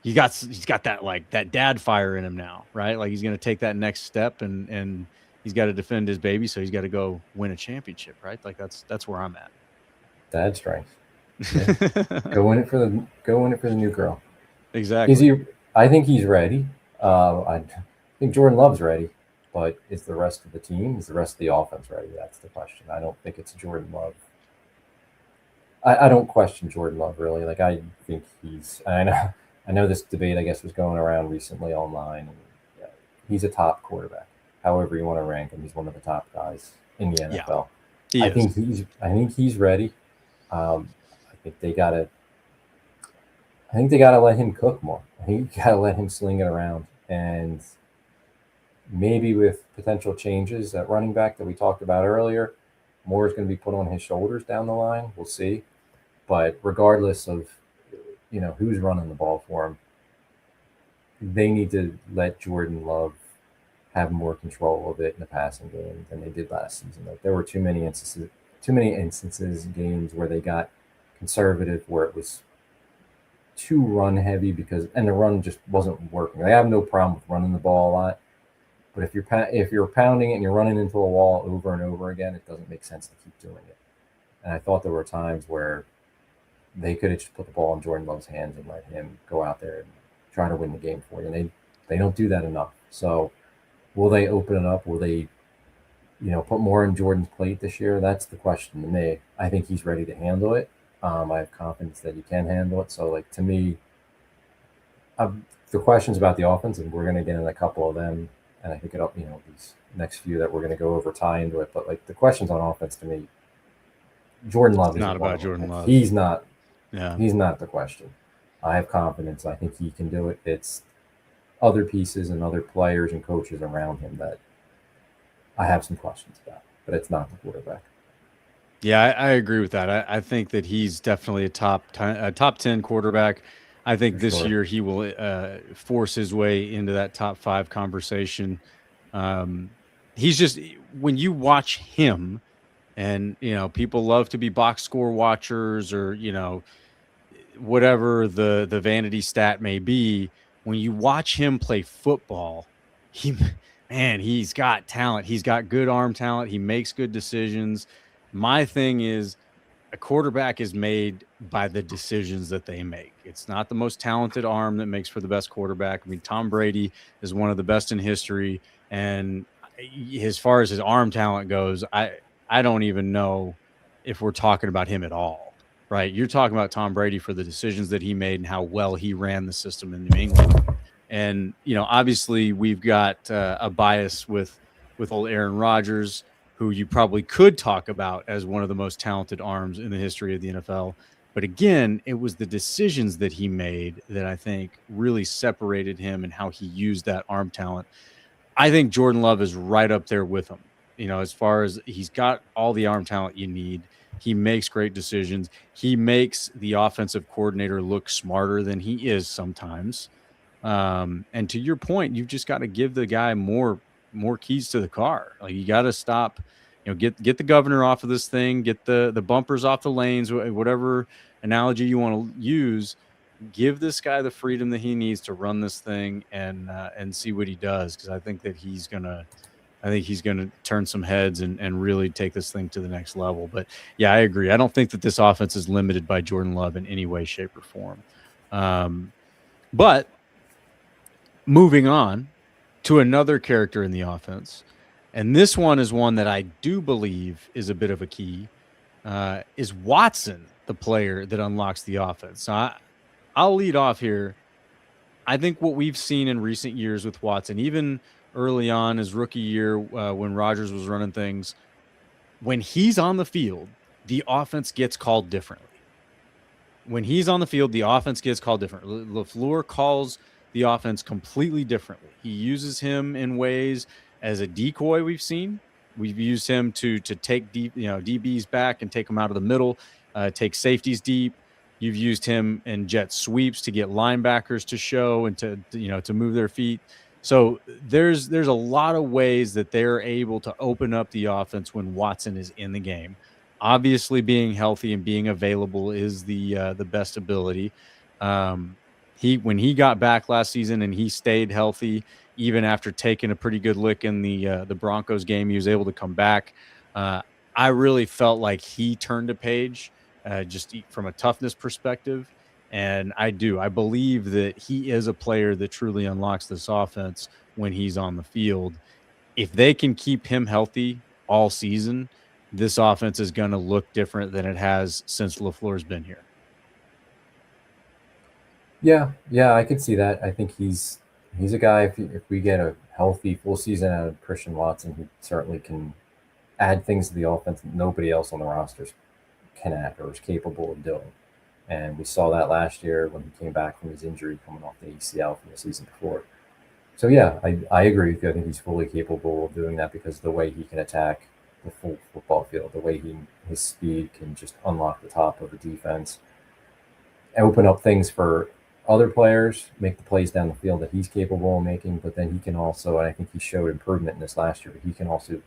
He's got that, like, that dad fire in him now, right? Like, he's going to take that next step, and he's got to defend his baby, so he's got to go win a championship, right? Like, that's where I'm at. Dad strength. Yeah. Go win it for the new girl. Exactly. I think he's ready. I think Jordan Love's ready, but is the rest of the team, is the rest of the offense ready? That's the question. I don't think it's Jordan Love I don't question Jordan Love really. Like I think I know this debate I guess was going around recently online. And, yeah, he's a top quarterback. However you want to rank him, he's one of the top guys in the Yeah, NFL. he is. I think he's ready. I think they gotta let him cook more. I think you gotta let him sling it around, and maybe with potential changes at running back that we talked about earlier, more is going to be put on his shoulders down the line. We'll see. But regardless of who's running the ball for him, they need to let Jordan Love have more control of it in the passing game than they did last season. Like there were too many instances in games where they got conservative, where it was too run heavy and the run just wasn't working. They have no problem with running the ball a lot, but if you're pounding it and you're running into a wall over and over again, it doesn't make sense to keep doing it. And I thought there were times where they could have just put the ball in Jordan Love's hands and let him go out there and try to win the game for you. And they don't do that enough. So will they open it up? Will they, put more in Jordan's plate this year? That's the question to me. I think he's ready to handle it. I have confidence that he can handle it. So, like, to me, the questions about the offense, and we're going to get into a couple of them, and I think these next few that we're going to go over tie into it. But like the questions on offense to me, Jordan Love is not about Jordan Love. He's not. Yeah, he's not the question. I have confidence. I think he can do it. It's other pieces and other players and coaches around him that I have some questions about, but it's not the quarterback. Yeah, I agree with that. I think that he's definitely a top 10 quarterback. I think this year he will force his way into that top 5 conversation. He's just, when you watch him, and people love to be box score watchers or whatever the vanity stat may be. When you watch him play football, he's got talent. He's got good arm talent. He makes good decisions. My thing is, a quarterback is made by the decisions that they make. It's not the most talented arm that makes for the best quarterback. I mean, Tom Brady is one of the best in history. And as far as his arm talent goes, I don't even know if we're talking about him at all, right? You're talking about Tom Brady for the decisions that he made and how well he ran the system in New England. And, obviously we've got a bias with old Aaron Rodgers, who you probably could talk about as one of the most talented arms in the history of the NFL. But again, it was the decisions that he made that I think really separated him and how he used that arm talent. I think Jordan Love is right up there with him. As far as he's got all the arm talent you need. He makes great decisions. He makes the offensive coordinator look smarter than he is sometimes. And to your point, you've just got to give the guy more keys to the car. Like, you got to stop, get the governor off of this thing, get the bumpers off the lanes, whatever analogy you want to use. Give this guy the freedom that he needs to run this thing and see what he does. Cause I think that he's going to turn some heads and really take this thing to the next level. But yeah, I agree. I don't think that this offense is limited by Jordan Love in any way, shape, or form. But moving on to another character in the offense, and this one is one that I do believe is a bit of a key, is Watson, the player that unlocks the offense. So I'll lead off here. I think what we've seen in recent years with Watson, even early on his rookie year when Rodgers was running things, when he's on the field, the offense gets called differently. When he's on the field, the offense gets called differently. LaFleur calls the offense completely differently. He uses him in ways as a decoy. We've used him to take deep, DBs back and take them out of the middle, take safeties deep. You've used him in jet sweeps to get linebackers to show and to move their feet. So there's a lot of ways that they're able to open up the offense when Watson is in the game. Obviously, being healthy and being available is the best ability. When he got back last season and he stayed healthy, even after taking a pretty good lick in the Broncos game, he was able to come back. I really felt like he turned a page, just from a toughness perspective. And I believe that he is a player that truly unlocks this offense when he's on the field. If they can keep him healthy all season, this offense is going to look different than it has since LaFleur's been here. Yeah, I could see that. I think he's a guy. If we get a healthy full season out of Christian Watson, he certainly can add things to the offense that nobody else on the rosters can add or is capable of doing. And we saw that last year when he came back from his injury coming off the ACL from the season before. So yeah, I agree with you. I think he's fully capable of doing that because the way he can attack the full football field, the way his speed can just unlock the top of the defense, open up things for other players, make the plays down the field that he's capable of making. But then he can also, and I think he showed improvement in this last year, but he can also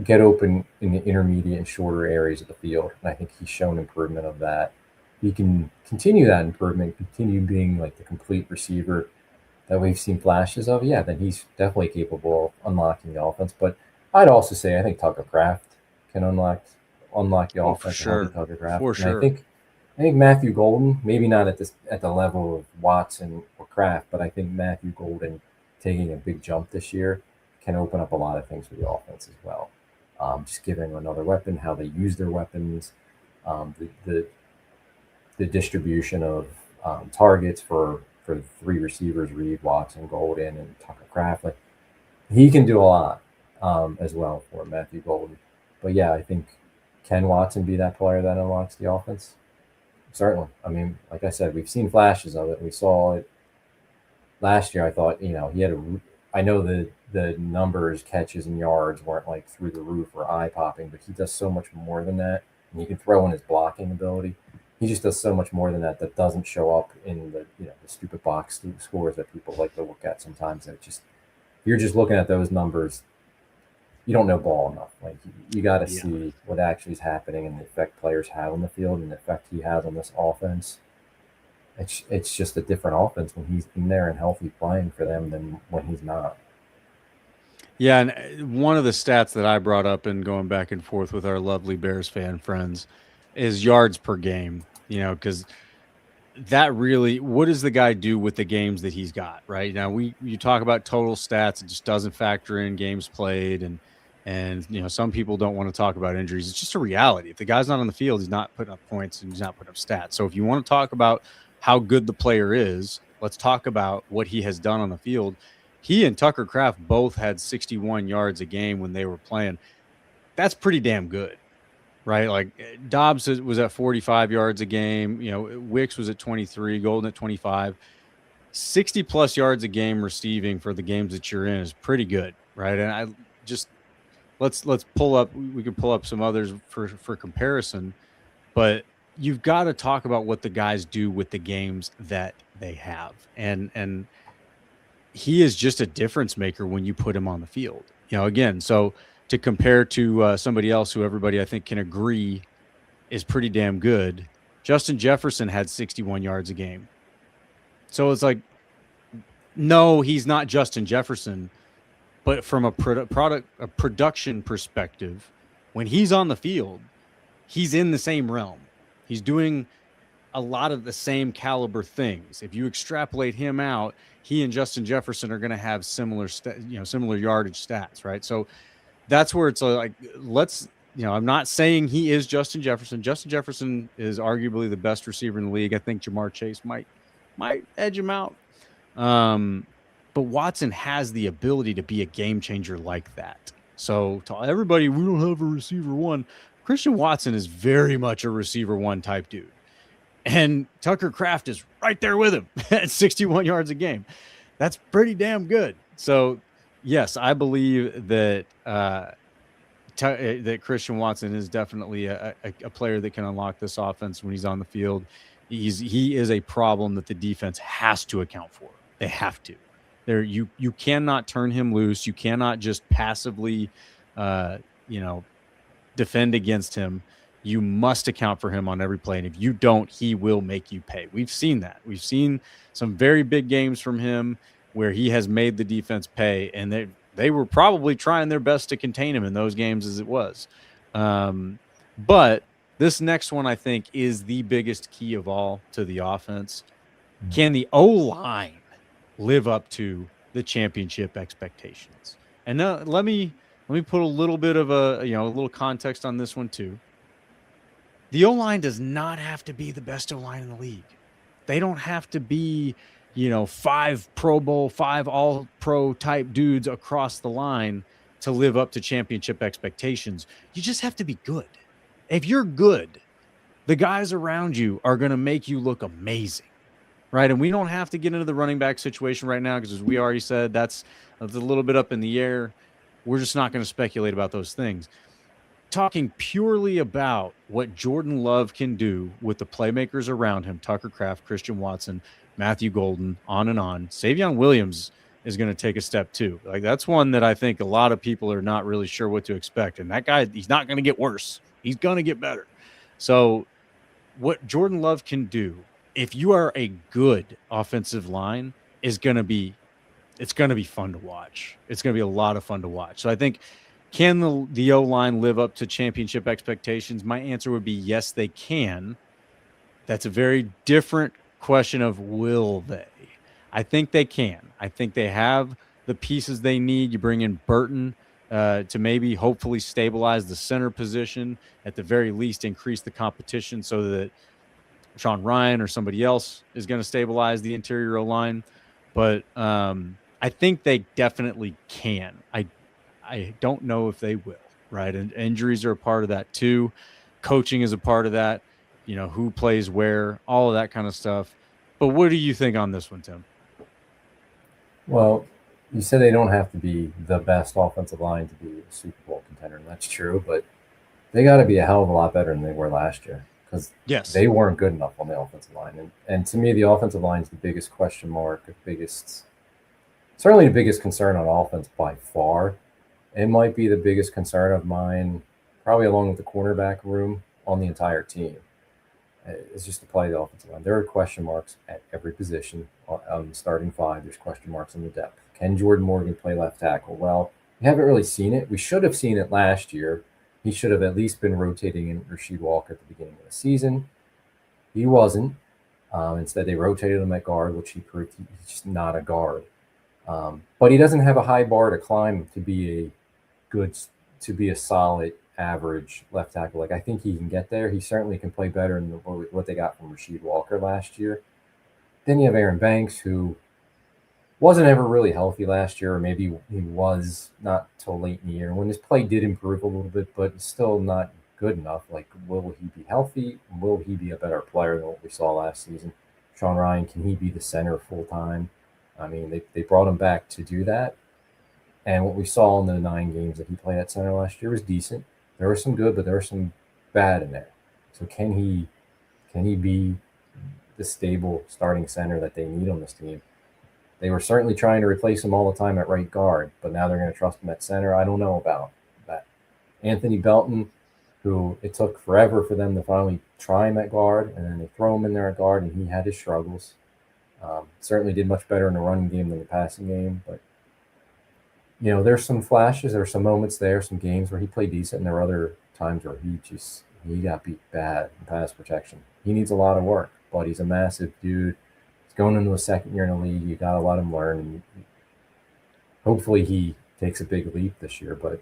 get open in the intermediate and shorter areas of the field. And I think he's shown improvement of that. He can continue that improvement, continue being like the complete receiver that we've seen flashes of. Yeah, then he's definitely capable of unlocking the offense. But I'd also say I think Tucker Kraft can unlock the offense. For sure. Tucker Kraft. For sure. I think Matthew Golden, maybe not at the level of Watson or Kraft, but I think Matthew Golden taking a big jump this year can open up a lot of things for the offense as well. Just giving them another weapon, how they use their weapons, the distribution of targets for the three receivers, Reed, Watson, Golden, and Tucker Kraft. Like, he can do a lot as well for Matthew Golden. But yeah, I think, can Watson be that player that unlocks the offense? Certainly. I mean, like I said, we've seen flashes of it. We saw it last year. I thought, he had I know the numbers, catches, and yards weren't like through the roof or eye-popping, but he does so much more than that. And you can throw in his blocking ability. He just does so much more than that doesn't show up in the the stupid box scores that people like to look at sometimes. That just, you're just looking at those numbers, you don't know ball enough. Like, you got to see what actually is happening and the effect players have on the field and the effect he has on this offense. It's just a different offense when he's in there and healthy playing for them than when he's not. Yeah, and one of the stats that I brought up in going back and forth with our lovely Bears fan friends is yards per game, because that really, what does the guy do with the games that he's got, right? Now, you talk about total stats, it just doesn't factor in games played, and some people don't want to talk about injuries. It's just a reality. If the guy's not on the field, he's not putting up points and he's not putting up stats. So if you want to talk about how good the player is, let's talk about what he has done on the field. He and Tucker Kraft both had 61 yards a game when they were playing. That's pretty damn good, right? Like, Dobbs was at 45 yards a game. Wicks was at 23, Golden at 25. 60-plus yards a game receiving for the games that you're in is pretty good, right? And I just let's pull up. We could pull up some others for comparison, but you've got to talk about what the guys do with the games that they have, and he is just a difference maker when you put him on the field. Again, so to compare to somebody else who everybody I think can agree is pretty damn good, Justin Jefferson had 61 yards a game. So it's like, no, he's not Justin Jefferson, but from a production perspective, when he's on the field, he's in the same realm. He's doing a lot of the same caliber things. If you extrapolate him out, he and Justin Jefferson are going to have similar yardage stats, right? So that's where it's like, I'm not saying he is Justin Jefferson. Justin Jefferson is arguably the best receiver in the league. I think Jamar Chase might edge him out. But Watson has the ability to be a game changer like that. So to everybody, we don't have a receiver one. Christian Watson is very much a receiver one type dude. And Tucker Kraft is right there with him at 61 yards a game. That's pretty damn good. So, yes, I believe that that Christian Watson is definitely a player that can unlock this offense when he's on the field. He is a problem that the defense has to account for. They have to. You cannot turn him loose. You cannot just passively, defend against him. You must account for him on every play. And if you don't, he will make you pay. We've seen that. We've seen some very big games from him where he has made the defense pay. And they were probably trying their best to contain him in those games as it was. But this next one, I think, is the biggest key of all to the offense. Can the O-line live up to the championship expectations? And now let me let me put a little bit of a little context on this one too. The O-line does not have to be the best O-line in the league. They don't have to be, 5 Pro Bowl, 5 All-Pro type dudes across the line to live up to championship expectations. You just have to be good. If you're good, the guys around you are going to make you look amazing, right? And we don't have to get into the running back situation right now because, as we already said, that's a little bit up in the air. We're just not going to speculate about those things. Talking purely about what Jordan Love can do with the playmakers around him, Tucker Kraft, Christian Watson, Matthew Golden, on and on. Savion Williams is going to take a step too. Like, that's one that I think a lot of people are not really sure what to expect. And that guy, he's not going to get worse. He's going to get better. So what Jordan Love can do, if you are a good offensive line, it's going to be fun to watch. It's going to be a lot of fun to watch. So I think, can the O-line live up to championship expectations? My answer would be yes, they can. That's a very different question of will they. I think they can. I think they have the pieces they need. You bring in Burton to maybe hopefully stabilize the center position, at the very least increase the competition so that Sean Ryan or somebody else is going to stabilize the interior O-line. But I think they definitely can. I don't know if they will, right? And injuries are a part of that too. Coaching is a part of that. Who plays where, all of that kind of stuff. But what do you think on this one, Tim? Well, you said they don't have to be the best offensive line to be a Super Bowl contender, and that's true, but they got to be a hell of a lot better than they were last year because they weren't good enough on the offensive line. And to me, the offensive line is the biggest question mark, certainly the biggest concern on offense by far. It might be the biggest concern of mine, probably along with the cornerback room on the entire team. It's just to play the offensive line. There are question marks at every position on the starting 5. There's question marks on the depth. Can Jordan Morgan play left tackle? Well, we haven't really seen it. We should have seen it last year. He should have at least been rotating in Rasheed Walker at the beginning of the season. He wasn't. Instead, they rotated him at guard, which he proved he's just not a guard. But he doesn't have a high bar to climb to be a solid average left tackle. Like, I think he can get there. He certainly can play better than what they got from Rasheed Walker last year. Then you have Aaron Banks, who wasn't ever really healthy last year, or maybe he was not till late in the year when his play did improve a little bit, but it's still not good enough. Like, will he be healthy? Will he be a better player than what we saw last season? Sean Ryan, can he be the center full time? I mean, they brought him back to do that. And what we saw in the 9 games that he played at center last year was decent. There was some good, but there was some bad in there. So can he be the stable starting center that they need on this team? They were certainly trying to replace him all the time at right guard, but now they're going to trust him at center. I don't know about that. Anthony Belton, who it took forever for them to finally try him at guard, and then they throw him in there at guard, and he had his struggles. Certainly did much better in the running game than the passing game, but there's some flashes, there's some moments there, some games where he played decent, and there were other times where he got beat bad in pass protection. He needs a lot of work, but he's a massive dude. He's going into a second year in the league. You got to let him learn, and hopefully he takes a big leap this year, but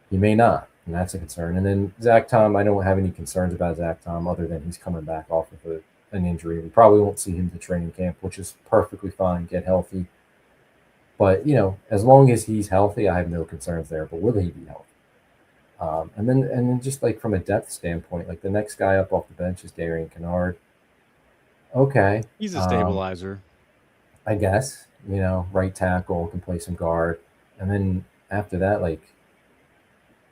he may not, and that's a concern. And then Zach Tom, I don't have any concerns about Zach Tom other than he's coming back off of an injury. We probably won't see him to training camp, which is perfectly fine. Get healthy. But, as long as he's healthy, I have no concerns there. But will he be healthy? And then just like from a depth standpoint, like the next guy up off the bench is Darian Kennard. Okay. He's a stabilizer. I guess, right tackle, can play some guard. And then after that, like,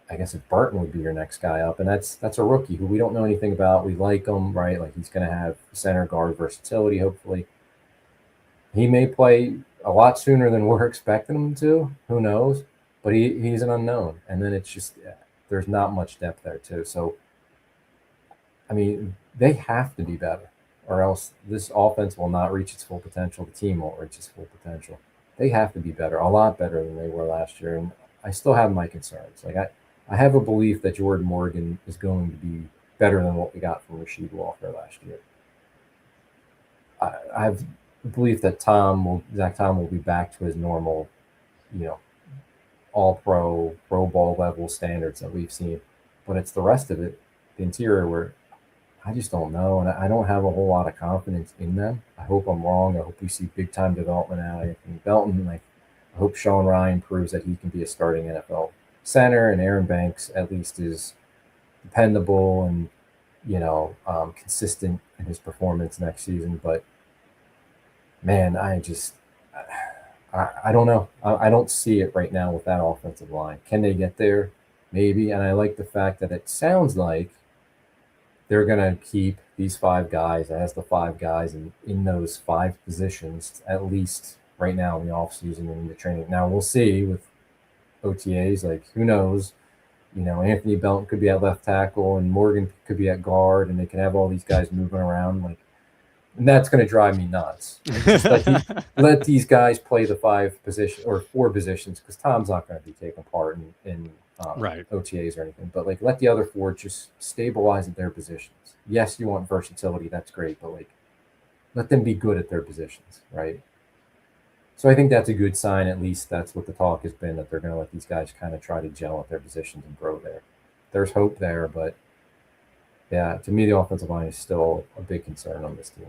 I guess if Burton would be your next guy up, and that's a rookie who we don't know anything about. We like him, right? Like, he's going to have center guard versatility, hopefully. He may play a lot sooner than we're expecting him to. Who knows? But he's an unknown. And then it's just, there's not much depth there too. So, I mean, they have to be better, or else this offense will not reach its full potential. The team won't reach its full potential. They have to be better, a lot better than they were last year. And I still have my concerns. Like, I have a belief that Jordan Morgan is going to be better than what we got from Rasheed Walker last year. I have belief that Zach Tom will be back to his normal, all pro ball level standards that we've seen. But it's the rest of it, the interior, where I just don't know. And I don't have a whole lot of confidence in them. I hope I'm wrong. I hope we see big time development out of Anthony Belton. Like, I hope Sean Ryan proves that he can be a starting NFL center, and Aaron Banks at least is dependable and, consistent in his performance next season. But man, I don't know. I don't see it right now with that offensive line. Can they get there? Maybe. And I like the fact that it sounds like they're going to keep these 5 guys as the 5 guys in those 5 positions, at least right now in the offseason and in the training. Now we'll see with OTAs, like, who knows? Anthony Belton could be at left tackle and Morgan could be at guard, and they can have all these guys moving around. Like, and that's going to drive me nuts. Just let these guys play the 5 position or 4 positions, because Tom's not going to be taking part in OTAs or anything. But like, let the other 4 just stabilize at their positions. Yes, you want versatility, that's great, but like, let them be good at their positions, right? So I think that's a good sign. At least that's what the talk has been, that they're going to let these guys kind of try to gel at their positions and grow there. There's hope there, but yeah, to me, the offensive line is still a big concern on this team.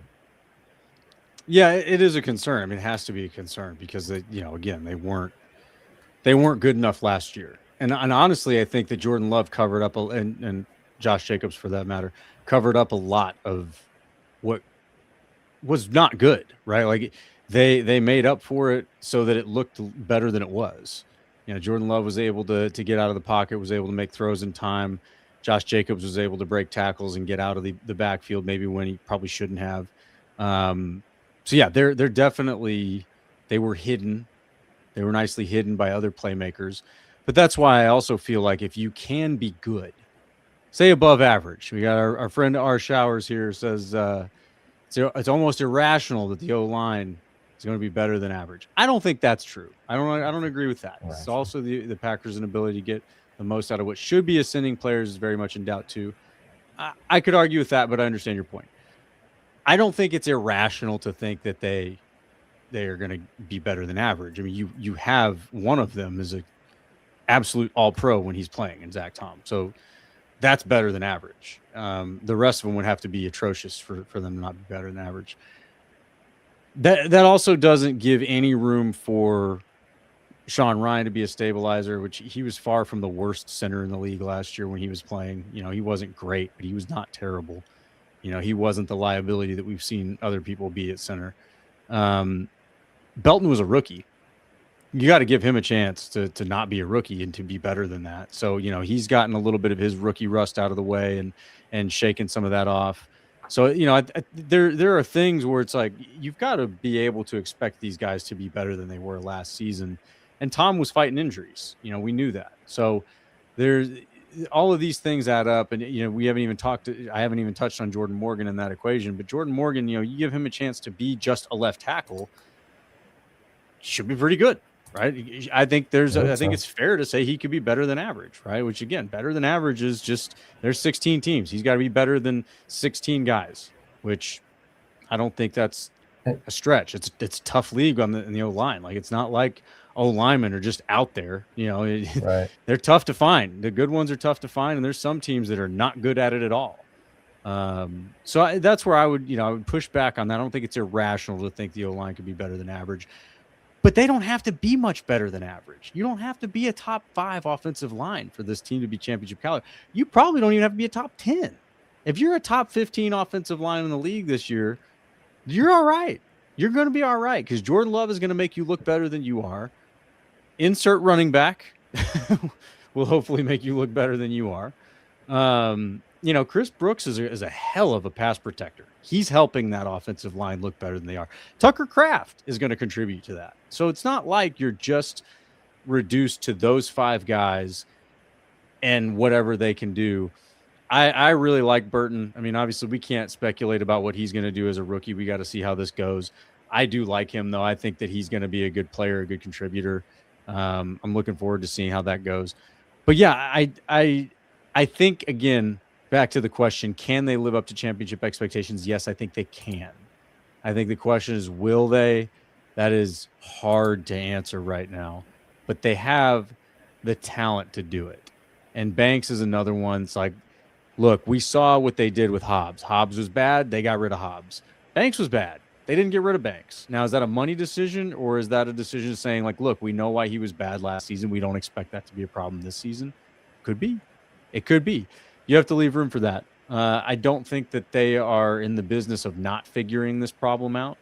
Yeah, it is a concern. I mean, it has to be a concern because again, they weren't good enough last year. And honestly, I think that Jordan Love covered up and Josh Jacobs, for that matter, covered up a lot of what was not good, right? Like, they made up for it so that it looked better than it was. Jordan Love was able to get out of the pocket, was able to make throws in time. Josh Jacobs was able to break tackles and get out of the backfield maybe when he probably shouldn't have. So yeah, they're definitely, they were hidden. They were nicely hidden by other playmakers. But that's why I also feel like if you can be good, say above average. We got our friend R. Showers here says it's almost irrational that the O-line is going to be better than average. I don't think that's true. I don't agree with that. Right. It's also the Packers' inability to get the most out of what should be ascending players is very much in doubt too. I could argue with that, but I understand your point. I don't think it's irrational to think that they are going to be better than average. I mean, you have one of them is a absolute all-pro when he's playing in Zach Tom. So that's better than average. The rest of them would have to be atrocious for them to not be better than average. That also doesn't give any room for Sean Ryan to be a stabilizer, which he was far from the worst center in the league last year when he was playing. He wasn't great, but he was not terrible. He wasn't the liability that we've seen other people be at center. Belton was a rookie. You got to give him a chance to not be a rookie and to be better than that. So, he's gotten a little bit of his rookie rust out of the way and shaken some of that off. So, there are things where it's like, you've got to be able to expect these guys to be better than they were last season. And Tom was fighting injuries. We knew that. So there's all of these things add up. And, I haven't even touched on Jordan Morgan in that equation, but Jordan Morgan, you give him a chance to be just a left tackle, should be pretty good. Right. I think it's fair to say he could be better than average. Right. Which, again, better than average is just there's 16 teams. He's got to be better than 16 guys, which I don't think that's a stretch. It's a tough league in the O-line. Like, it's not like O-linemen are just out there. Right. They're tough to find. The good ones are tough to find. And there's some teams that are not good at it at all. So that's where I would push back on that. I don't think it's irrational to think the O-line could be better than average. But they don't have to be much better than average. You don't have to be a top 5 offensive line for this team to be championship caliber. You probably don't even have to be a top 10. If you're a top 15 offensive line in the league this year, you're all right. You're going to be all right because Jordan Love is going to make you look better than you are. Insert running back will hopefully make you look better than you are. Chris Brooks is a hell of a pass protector. He's helping that offensive line look better than they are. Tucker Kraft is going to contribute to that. So it's not like you're just reduced to those 5 guys and whatever they can do. I really like Burton. I mean, obviously we can't speculate about what he's going to do as a rookie. We got to see how this goes. I do like him, though. I think that he's going to be a good player, a good contributor. I'm looking forward to seeing how that goes. But yeah, I think, again, back to the question, can they live up to championship expectations? Yes, I think they can. I think the question is, will they? That is hard to answer right now. But they have the talent to do it. And Banks is another one. It's like, look, we saw what they did with Hobbs. Hobbs was bad. They got rid of Hobbs. Banks was bad. They didn't get rid of Banks. Now, is that a money decision, or is that a decision saying, like, look, we know why he was bad last season. We don't expect that to be a problem this season? Could be. It could be. You have to leave room for that. I don't think that they are in the business of not figuring this problem out.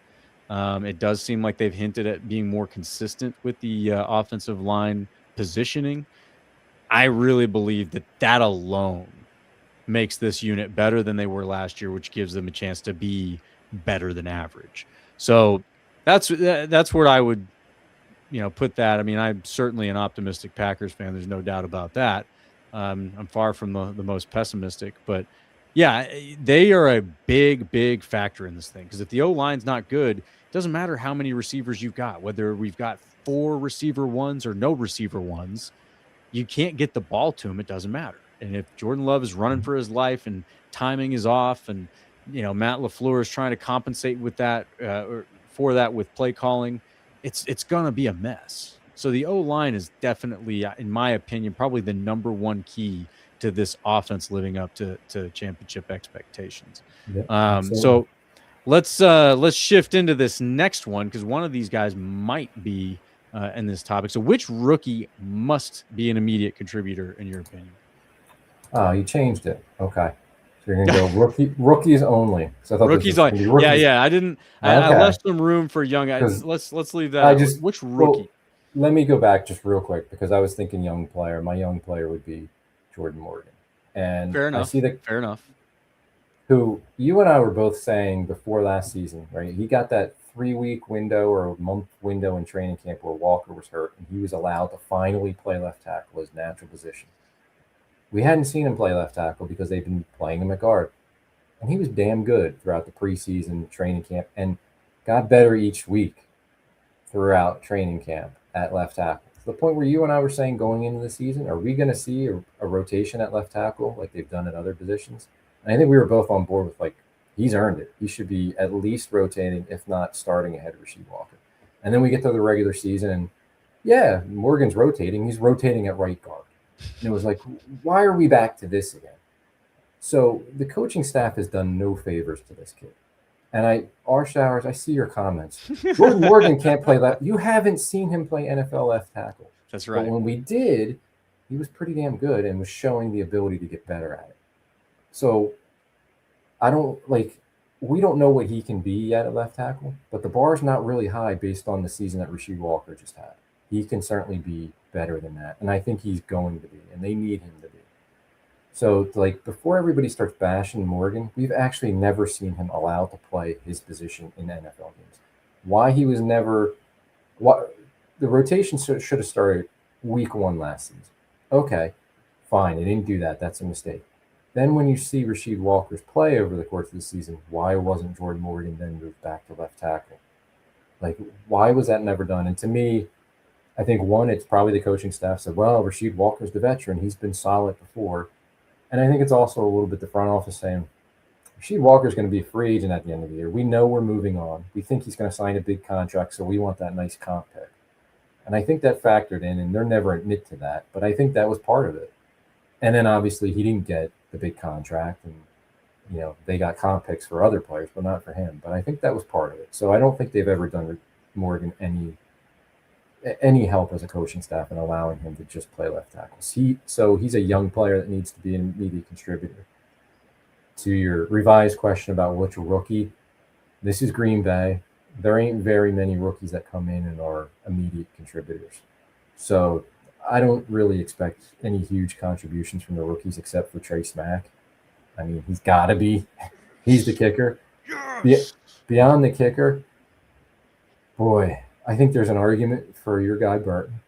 It does seem like they've hinted at being more consistent with the offensive line positioning. I really believe that alone makes this unit better than they were last year, which gives them a chance to be better than average. So that's where I would, put that. I mean, I'm certainly an optimistic Packers fan. There's no doubt about that. I'm far from the most pessimistic, but yeah, they are a big factor in this thing. Because if the O-line's not good, it doesn't matter how many receivers you've got, whether we've got 4 receiver ones or no receiver ones, you can't get the ball to him. It doesn't matter. And if Jordan Love is running for his life and timing is off, and Matt LaFleur is trying to compensate with that or for that with play calling, it's gonna be a mess. So the O-line is definitely, in my opinion, probably the number one key to this offense living up to championship expectations. Yeah, so let's shift into this next one, because one of these guys might be in this topic. So which rookie must be an immediate contributor in your opinion? Oh, you changed it. Okay. So you're gonna go rookies only. So I thought rookies only. Yeah. I didn't. I left some room for young guys. Let's leave that. Which rookie? Well, let me go back just real quick, because I was thinking young player. My young player would be Jordan Morgan. And fair enough. I see that. Fair enough. Who you and I were both saying before last season, right? He got that 3-week window or a month window in training camp where Walker was hurt, and he was allowed to finally play left tackle, his natural position. We hadn't seen him play left tackle because they've been playing him at guard. And he was damn good throughout the preseason training camp and got better each week throughout training camp at left tackle. To the point where you and I were saying going into the season, are we going to see a rotation at left tackle like they've done at other positions? And I think we were both on board with, like, he's earned it. He should be at least rotating, if not starting ahead of Rasheed Walker. And then we get to the regular season, and yeah, Morgan's rotating. He's rotating at right guard. And it was like, why are we back to this again? So the coaching staff has done no favors to this kid. And Showers, I see your comments. Jordan Morgan can't play left. You haven't seen him play NFL left tackle. That's right. But when we did, he was pretty damn good and was showing the ability to get better at it. So we don't know what he can be yet at left tackle, but the bar's not really high based on the season that Rasheed Walker just had. He can certainly be better than that. And I think he's going to be, and they need him to be. So, before everybody starts bashing Morgan, we've actually never seen him allowed to play his position in NFL games. Why he was never – the rotation should have started week 1 last season. Okay, fine. They didn't do that. That's a mistake. Then when you see Rasheed Walker's play over the course of the season, why wasn't Jordan Morgan then moved back to left tackle? Why was that never done? And to me, I think, one, it's probably the coaching staff said, well, Rasheed Walker's the veteran. He's been solid before. And I think it's also a little bit the front office saying, Rasheed Walker's going to be a free agent at the end of the year. We know we're moving on. We think he's going to sign a big contract, so we want that nice comp pick. And I think that factored in, and they'll never admit to that, but I think that was part of it. And then obviously he didn't get the big contract, and they got comp picks for other players, but not for him. But I think that was part of it. So I don't think they've ever done Morgan any help as a coaching staff in allowing him to just play left tackle. So he's a young player that needs to be an immediate contributor. To your revised question about which rookie, this is Green Bay. There ain't very many rookies that come in and are immediate contributors. So I don't really expect any huge contributions from the rookies except for Trace Mack. I mean, he's got to be. He's the kicker. Yes! Beyond the kicker, boy, I think there's an argument for your guy Burton.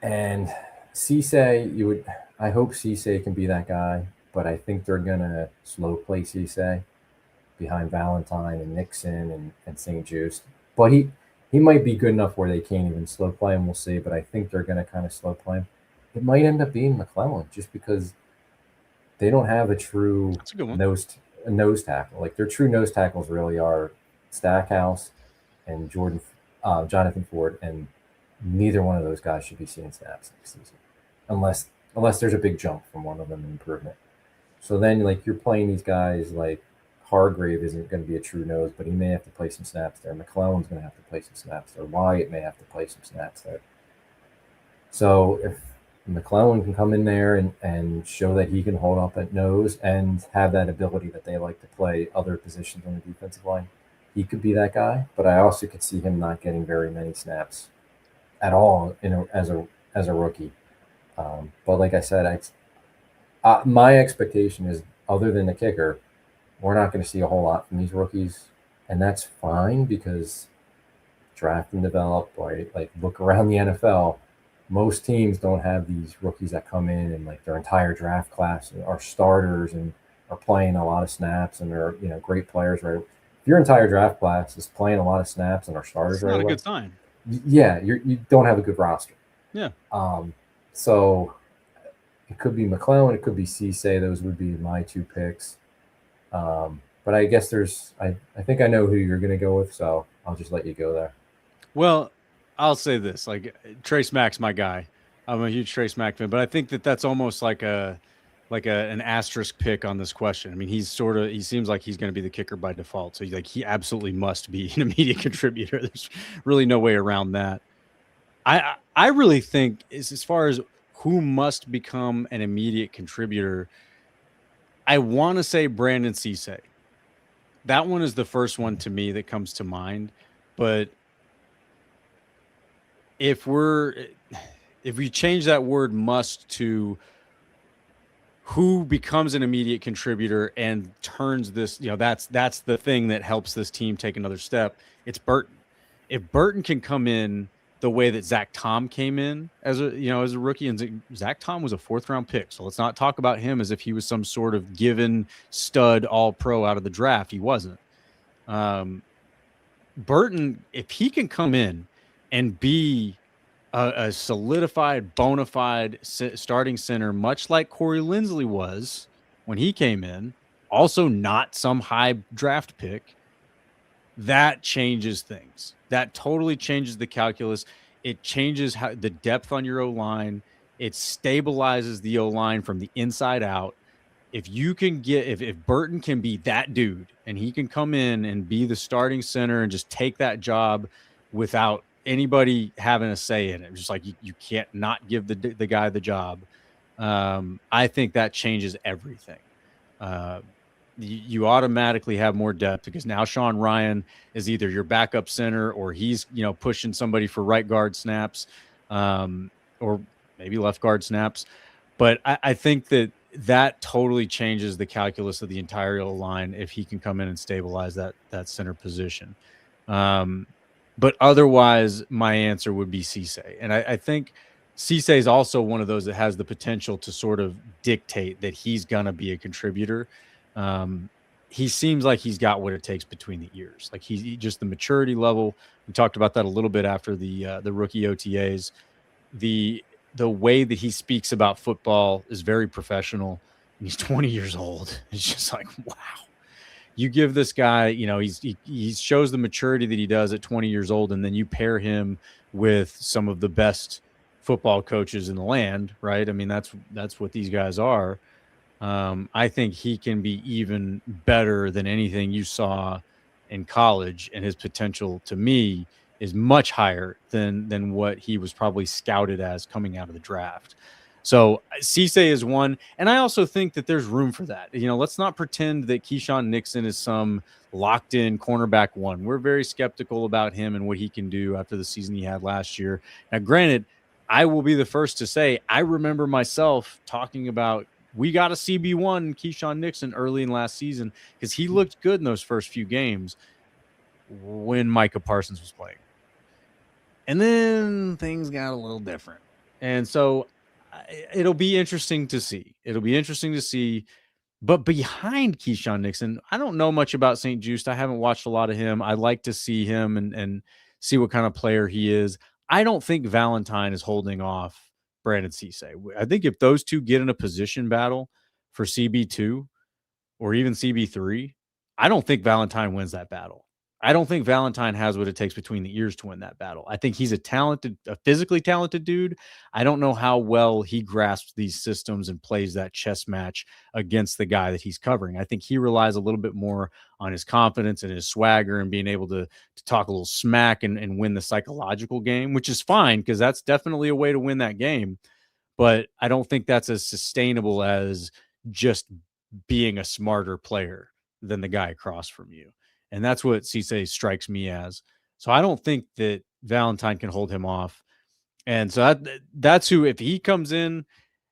And Cisse, I hope Cisse can be that guy, but I think they're going to slow play Cisse behind Valentine and Nixon and St. Juste. But he might be good enough where they can't even slow play him, we'll see, but I think they're going to kind of slow play him. It might end up being McClellan just because they don't have a true nose tackle. Their true nose tackles really are Stackhouse and Jordan Jonathan Ford, and neither one of those guys should be seeing snaps next season, unless there's a big jump from one of them in improvement. So then, like, you're playing these guys like Hargrave isn't going to be a true nose, but he may have to play some snaps there. McClellan's going to have to play some snaps there. Wyatt may have to play some snaps there. So if McClellan can come in there and show that he can hold up at nose and have that ability that they like to play other positions on the defensive line, he could be that guy. But I also could see him not getting very many snaps at all as a rookie. But like I said, my expectation is, other than the kicker, we're not going to see a whole lot from these rookies, and that's fine because draft and develop, right? Like, look around the NFL. Most teams don't have these rookies that come in and like their entire draft class are starters and are playing a lot of snaps and are great players, right? If your entire draft class is playing a lot of snaps and are starters, it's not a good sign. Yeah, you don't have a good roster. Yeah. So it could be McClellan, it could be Cisse. Those would be my two picks. But I guess I think I know who you're going to go with, so I'll just let you go there. Well, I'll say this, like, Trace Mack's my guy. I'm a huge Trace Mack fan, but I think that's almost like an asterisk pick on this question. I mean, he seems like he's going to be the kicker by default. So he absolutely must be an immediate contributor. There's really no way around that. I really think as far as who must become an immediate contributor, I want to say Brandon Cisse. That one is the first one to me that comes to mind. But if we change that word "must" to who becomes an immediate contributor and turns this, that's the thing that helps this team take another step. It's Burton. If Burton can come in the way that Zach Tom came in as a rookie, and Zach Tom was a 4th-round pick, so let's not talk about him as if he was some sort of given stud all-pro out of the draft. He wasn't. Burton, if he can come in and be a solidified, bona fide starting center, much like Corey Linsley was when he came in, also not some high draft pick, that changes things. That totally changes the calculus. It changes the depth on your O-line. It stabilizes the O-line from the inside out. If you can if Burton can be that dude and he can come in and be the starting center and just take that job without anybody having a say in it, just like you can't not give the guy the job. I think that changes everything. You automatically have more depth because now Sean Ryan is either your backup center or he's pushing somebody for right guard snaps, or maybe left guard snaps. But I think that totally changes the calculus of the entire line if he can come in and stabilize that center position. But otherwise, my answer would be Cisse. And I think Cisse is also one of those that has the potential to sort of dictate that he's going to be a contributor. He seems like he's got what it takes between the ears. Like he just the maturity level. We talked about that a little bit after the rookie OTAs. The way that he speaks about football is very professional. And he's 20 years old. It's just like, wow. You give this guy, he shows the maturity that he does at 20 years old, and then you pair him with some of the best football coaches in the land, right? I mean, that's what these guys are. I think he can be even better than anything you saw in college, and his potential to me is much higher than what he was probably scouted as coming out of the draft. So Cisse is one, and I also think that there's room for that. Let's not pretend that Keyshawn Nixon is some locked-in cornerback one. We're very skeptical about him and what he can do after the season he had last year. Now, granted, I will be the first to say I remember myself talking about we got a CB1 Keyshawn Nixon early in last season because he looked good in those first few games when Micah Parsons was playing. And then things got a little different. And so it'll be interesting to see. But behind Keyshawn Nixon, I don't know much about St. Juste. I haven't watched a lot of him. I like to see him and see what kind of player he is. I don't think Valentine is holding off Brandon Cisse. I think if those two get in a position battle for CB2 or even CB3, I don't think Valentine wins that battle. I don't think Valentine has what it takes between the ears to win that battle. I think he's a physically talented dude. I don't know how well he grasps these systems and plays that chess match against the guy that he's covering. I think he relies a little bit more on his confidence and his swagger and being able to talk a little smack and win the psychological game, which is fine because that's definitely a way to win that game. But I don't think that's as sustainable as just being a smarter player than the guy across from you. And that's what Cisse strikes me as. So I don't think that Valentine can hold him off. And so that's who, if he comes in,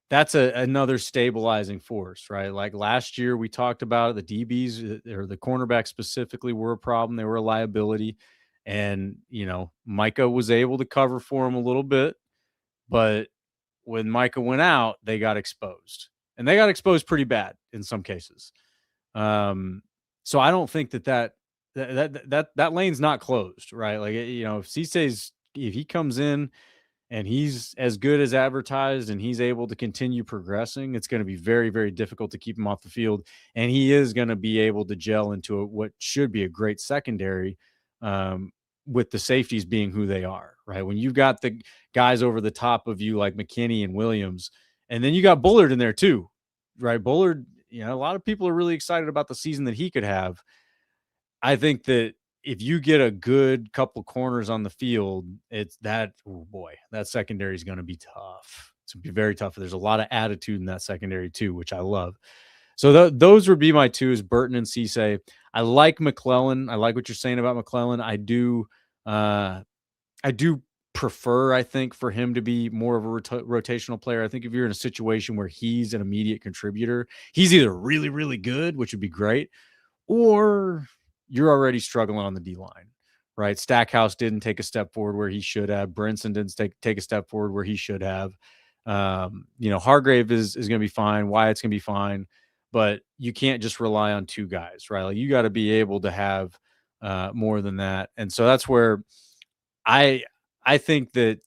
that's another stabilizing force, right? Like last year we talked about it, the DBs or the cornerbacks specifically were a problem. They were a liability. And, Micah was able to cover for him a little bit. But when Micah went out, they got exposed. And they got exposed pretty bad in some cases. So I don't think that lane's not closed, right? Like, if he comes in and he's as good as advertised and he's able to continue progressing, it's going to be very, very difficult to keep him off the field. And he is going to be able to gel into what should be a great secondary, with the safeties being who they are, right? When you've got the guys over the top of you like McKinney and Williams, and then you got Bullard in there too, right? Bullard, a lot of people are really excited about the season that he could have. I think that if you get a good couple corners on the field, it's that, oh boy, that secondary is going to be tough. It's going to be very tough. There's a lot of attitude in that secondary too, which I love. So those would be my twos, Burton and Cisse. I like McClellan. I like what you're saying about McClellan. I do prefer, I think, for him to be more of a rotational player. I think if you're in a situation where he's an immediate contributor, he's either really, really good, which would be great, or you're already struggling on the D-line, right? Stackhouse didn't take a step forward where he should have. Brinson didn't take a step forward where he should have. Hargrave is going to be fine. Wyatt's going to be fine. But you can't just rely on two guys, right? Like you got to be able to have more than that. And so that's where I think that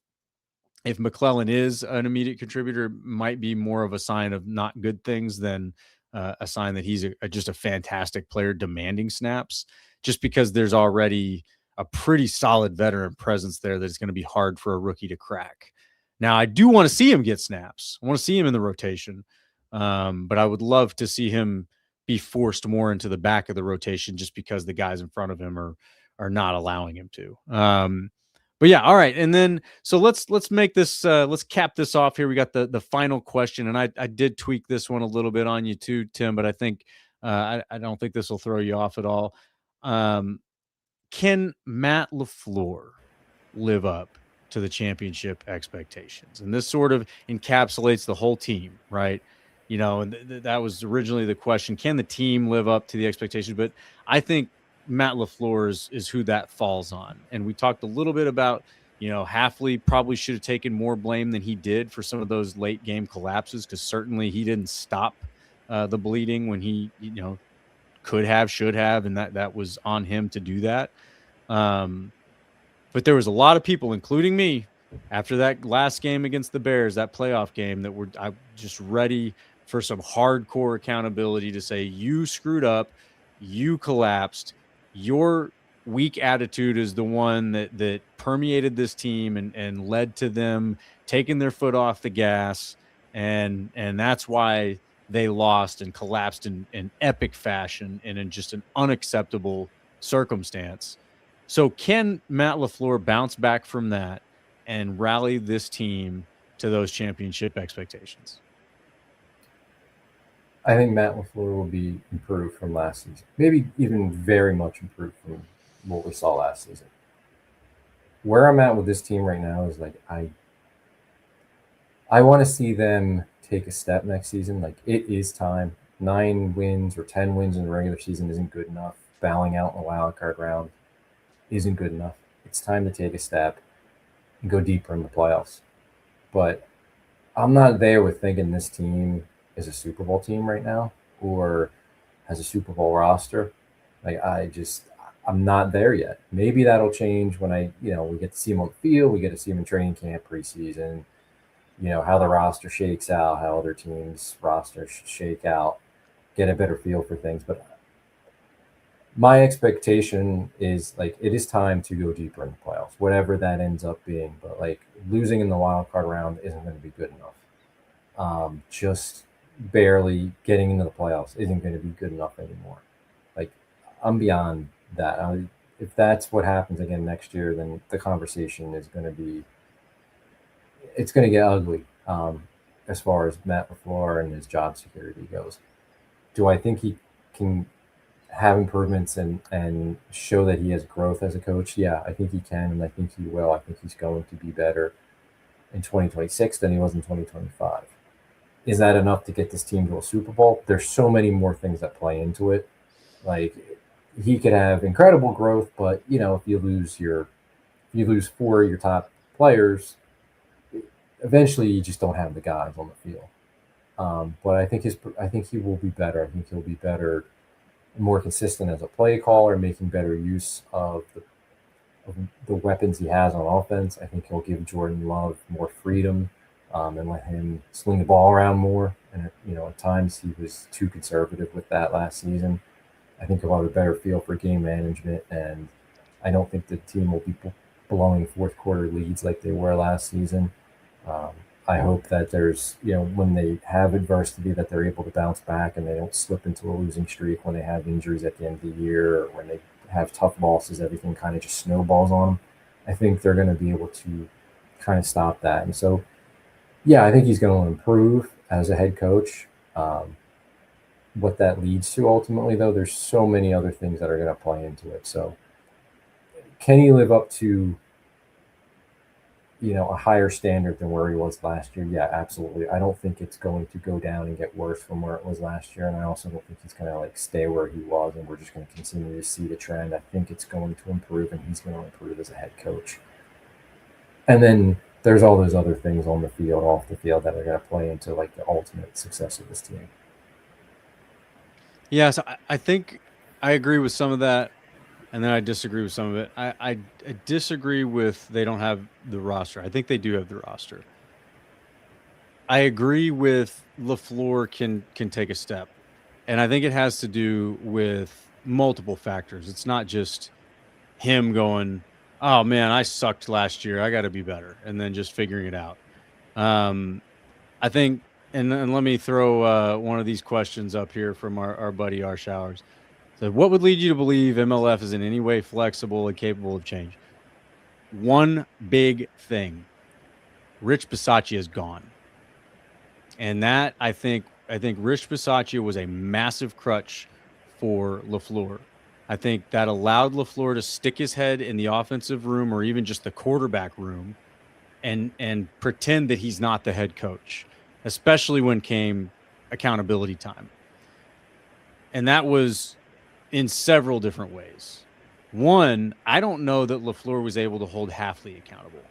if McClellan is an immediate contributor, it might be more of a sign of not good things than a sign that he's just a fantastic player demanding snaps, just because there's already a pretty solid veteran presence there that it's going to be hard for a rookie to crack. Now, I do want to see him get snaps. I want to see him in the rotation. But I would love to see him be forced more into the back of the rotation just because the guys in front of him are not allowing him to. But yeah, all right. And then so let's make this let's cap this off here. We got the final question, and I did tweak this one a little bit on you too, Tim, but I think I don't think this will throw you off at all. Can Matt LaFleur live up to the championship expectations? And this sort of encapsulates the whole team, right? And that was originally the question. Can the team live up to the expectations? But I think Matt LaFleur is who that falls on. And we talked a little bit about, Halfley probably should have taken more blame than he did for some of those late game collapses, because certainly he didn't stop the bleeding when he, could have, should have, and that was on him to do that. But there was a lot of people, including me, after that last game against the Bears, that playoff game, that were just ready for some hardcore accountability to say, you screwed up, you collapsed, your weak attitude is the one that permeated this team and led to them taking their foot off the gas. And that's why they lost and collapsed in epic fashion and in just an unacceptable circumstance. So can Matt LaFleur bounce back from that and rally this team to those championship expectations? I think Matt LaFleur will be improved from last season. Maybe even very much improved from what we saw last season. Where I'm at with this team right now is like I want to see them take a step next season. Like, it is time. 9 wins or 10 wins in the regular season isn't good enough. Bowing out in the wild card round isn't good enough. It's time to take a step and go deeper in the playoffs. But I'm not there with thinking this team is a Super Bowl team right now or has a Super Bowl roster. Like, I'm not there yet. Maybe that'll change when we get to see them on the field, we get to see them in training camp, preseason, how the roster shakes out, how other teams' rosters shake out, get a better feel for things. But my expectation is like it is time to go deeper in the playoffs, whatever that ends up being. But like losing in the wild card round isn't going to be good enough. Just barely getting into the playoffs isn't going to be good enough anymore. Like I'm beyond that. If that's what happens again next year, then the conversation is going to be, it's going to get ugly as far as Matt LaFleur and his job security goes. Do I think he can have improvements and show that he has growth as a coach? Yeah, I think he can, and I think he will. I think he's going to be better in 2026 than he was in 2025. Is that enough to get this team to a Super Bowl? There's so many more things that play into it. Like he could have incredible growth, but if you lose four of your top players, eventually you just don't have the guys on the field. But I think he will be better. I think he'll be better, more consistent as a play caller, making better use of the weapons he has on offense. I think he'll give Jordan Love more freedom and let him sling the ball around more. And at times he was too conservative with that last season. I think he'll have a better feel for game management, and I don't think the team will be blowing fourth quarter leads like they were last season. I hope that there's, when they have adversity, that they're able to bounce back and they don't slip into a losing streak when they have injuries at the end of the year, or when they have tough losses, everything kind of just snowballs on them. I think they're going to be able to kind of stop that. And so, yeah, I think he's going to improve as a head coach. What that leads to ultimately, though, there's so many other things that are going to play into it. So can he live up to a higher standard than where he was last year? Yeah, absolutely. I don't think it's going to go down and get worse from where it was last year. And I also don't think he's going to stay where he was and we're just going to continue to see the trend. I think it's going to improve, and he's going to improve as a head coach. And then there's all those other things on the field, off the field, that are going to play into the ultimate success of this team. Yeah, so I think I agree with some of that. And then I disagree with some of it. I disagree with they don't have the roster. I think they do have the roster. I agree with LaFleur can take a step. And I think it has to do with multiple factors. It's not just him going, oh, man, I sucked last year, I got to be better, and then just figuring it out. I think, and let me throw one of these questions up here from our buddy R. Showers. So what would lead you to believe MLF is in any way flexible and capable of change? One big thing. Rich Bisaccia is gone. And that, I think Rich Bisaccia was a massive crutch for LaFleur. I think that allowed LaFleur to stick his head in the offensive room, or even just the quarterback room, and pretend that he's not the head coach, especially when came accountability time. And that was in several different ways. One, I don't know that LaFleur was able to hold Hafley accountable.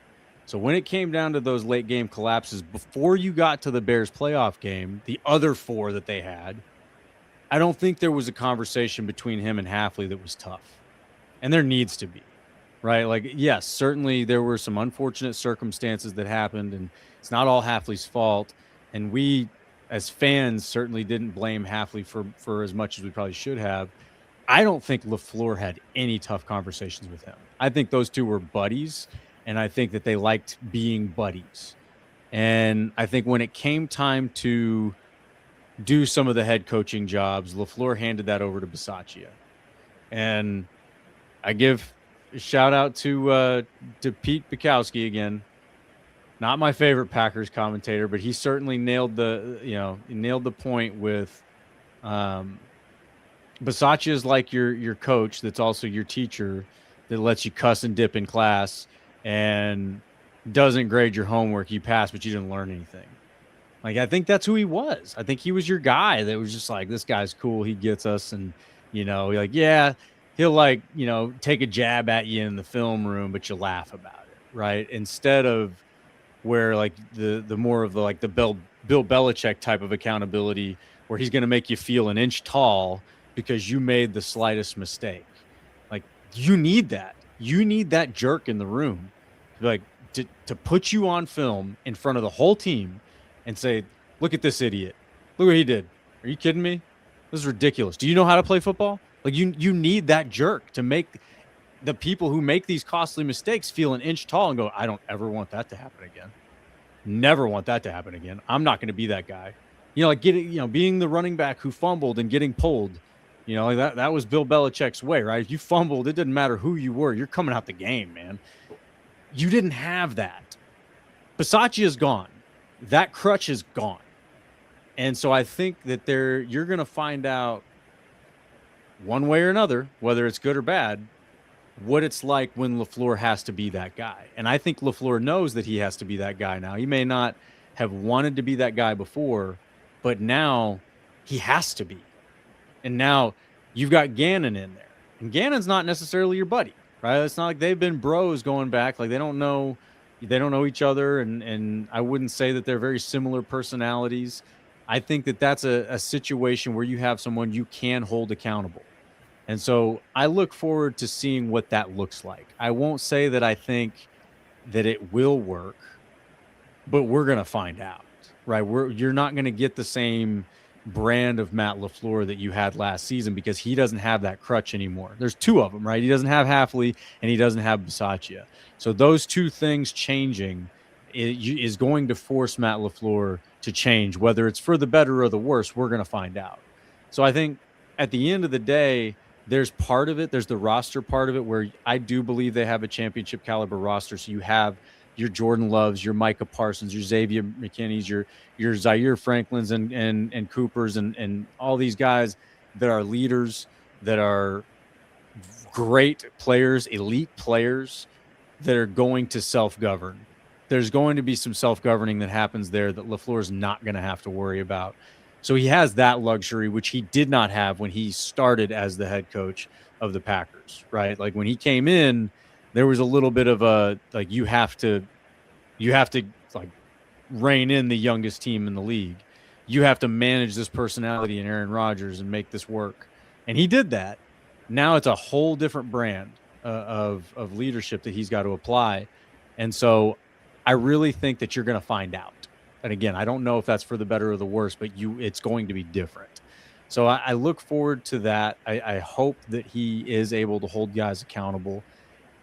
So when it came down to those late game collapses, before you got to the Bears playoff game, the other four that they had, I don't think there was a conversation between him and Hafley that was tough. And there needs to be, right? Yes, certainly there were some unfortunate circumstances that happened, and it's not all Hafley's fault. And we, as fans, certainly didn't blame Hafley for as much as we probably should have. I don't think LaFleur had any tough conversations with him. I think those two were buddies, and I think that they liked being buddies. And I think when it came time to do some of the head coaching jobs, LaFleur handed that over to Bisaccia. And I give a shout out to Pete Bukowski again. Not my favorite Packers commentator, but he certainly nailed the point with Bisaccia is like your coach that's also your teacher, that lets you cuss and dip in class and doesn't grade your homework. You pass, but you didn't learn anything. I think that's who he was. I think he was your guy that was just this guy's cool. He gets us. And, yeah, he'll take a jab at you in the film room, but you laugh about it. Right. Instead of where the more of the Bill Belichick type of accountability, where he's going to make you feel an inch tall because you made the slightest mistake. You need that. You need that jerk in the room, to put you on film in front of the whole team and say, look at this idiot. Look what he did. Are you kidding me? This is ridiculous. Do you know how to play football? Like you need that jerk to make the people who make these costly mistakes feel an inch tall and go, I don't ever want that to happen again. Never want that to happen again. I'm not going to be that guy. Like being the running back who fumbled and getting pulled, like that was Bill Belichick's way, right? If you fumbled, it didn't matter who you were. You're coming out the game, man. You didn't have that. Bisaccia is gone. That crutch is gone. And so I think that you're going to find out one way or another, whether it's good or bad, what it's like when LaFleur has to be that guy. And I think LaFleur knows that he has to be that guy now. He may not have wanted to be that guy before, but now he has to be. And now you've got Gannon in there. And Gannon's not necessarily your buddy, right? It's not like they've been bros going back. Like they don't know each other. And I wouldn't say that they're very similar personalities. I think that that's a situation where you have someone you can hold accountable. And so I look forward to seeing what that looks like. I won't say that I think that it will work, but we're going to find out, right? You're not going to get the same brand of Matt LaFleur that you had last season because he doesn't have that crutch anymore. There's two of them, right? He doesn't have Halfley and he doesn't have Bisaccia. So those two things changing is going to force Matt LaFleur to change, whether it's for the better or the worse. We're going to find out. So I think at the end of the day, there's part of it. There's the roster part of it where I do believe they have a championship caliber roster. So you have your Jordan Loves, your Micah Parsons, your Xavier McKinney's, your Zaire Franklins and Coopers and all these guys that are leaders, that are great players, elite players that are going to self-govern. There's going to be some self-governing that happens there that LaFleur is not going to have to worry about. So he has that luxury, which he did not have when he started as the head coach of the Packers, right? Like when he came in, there was a little bit of a, like, you have to like rein in the youngest team in the league. You have to manage this personality in Aaron Rodgers and make this work. And he did that. Now it's a whole different brand of leadership that he's got to apply. And so I really think that you're going to find out. And again, I don't know if that's for the better or the worse, but it's going to be different. So I look forward to that. I hope that he is able to hold guys accountable.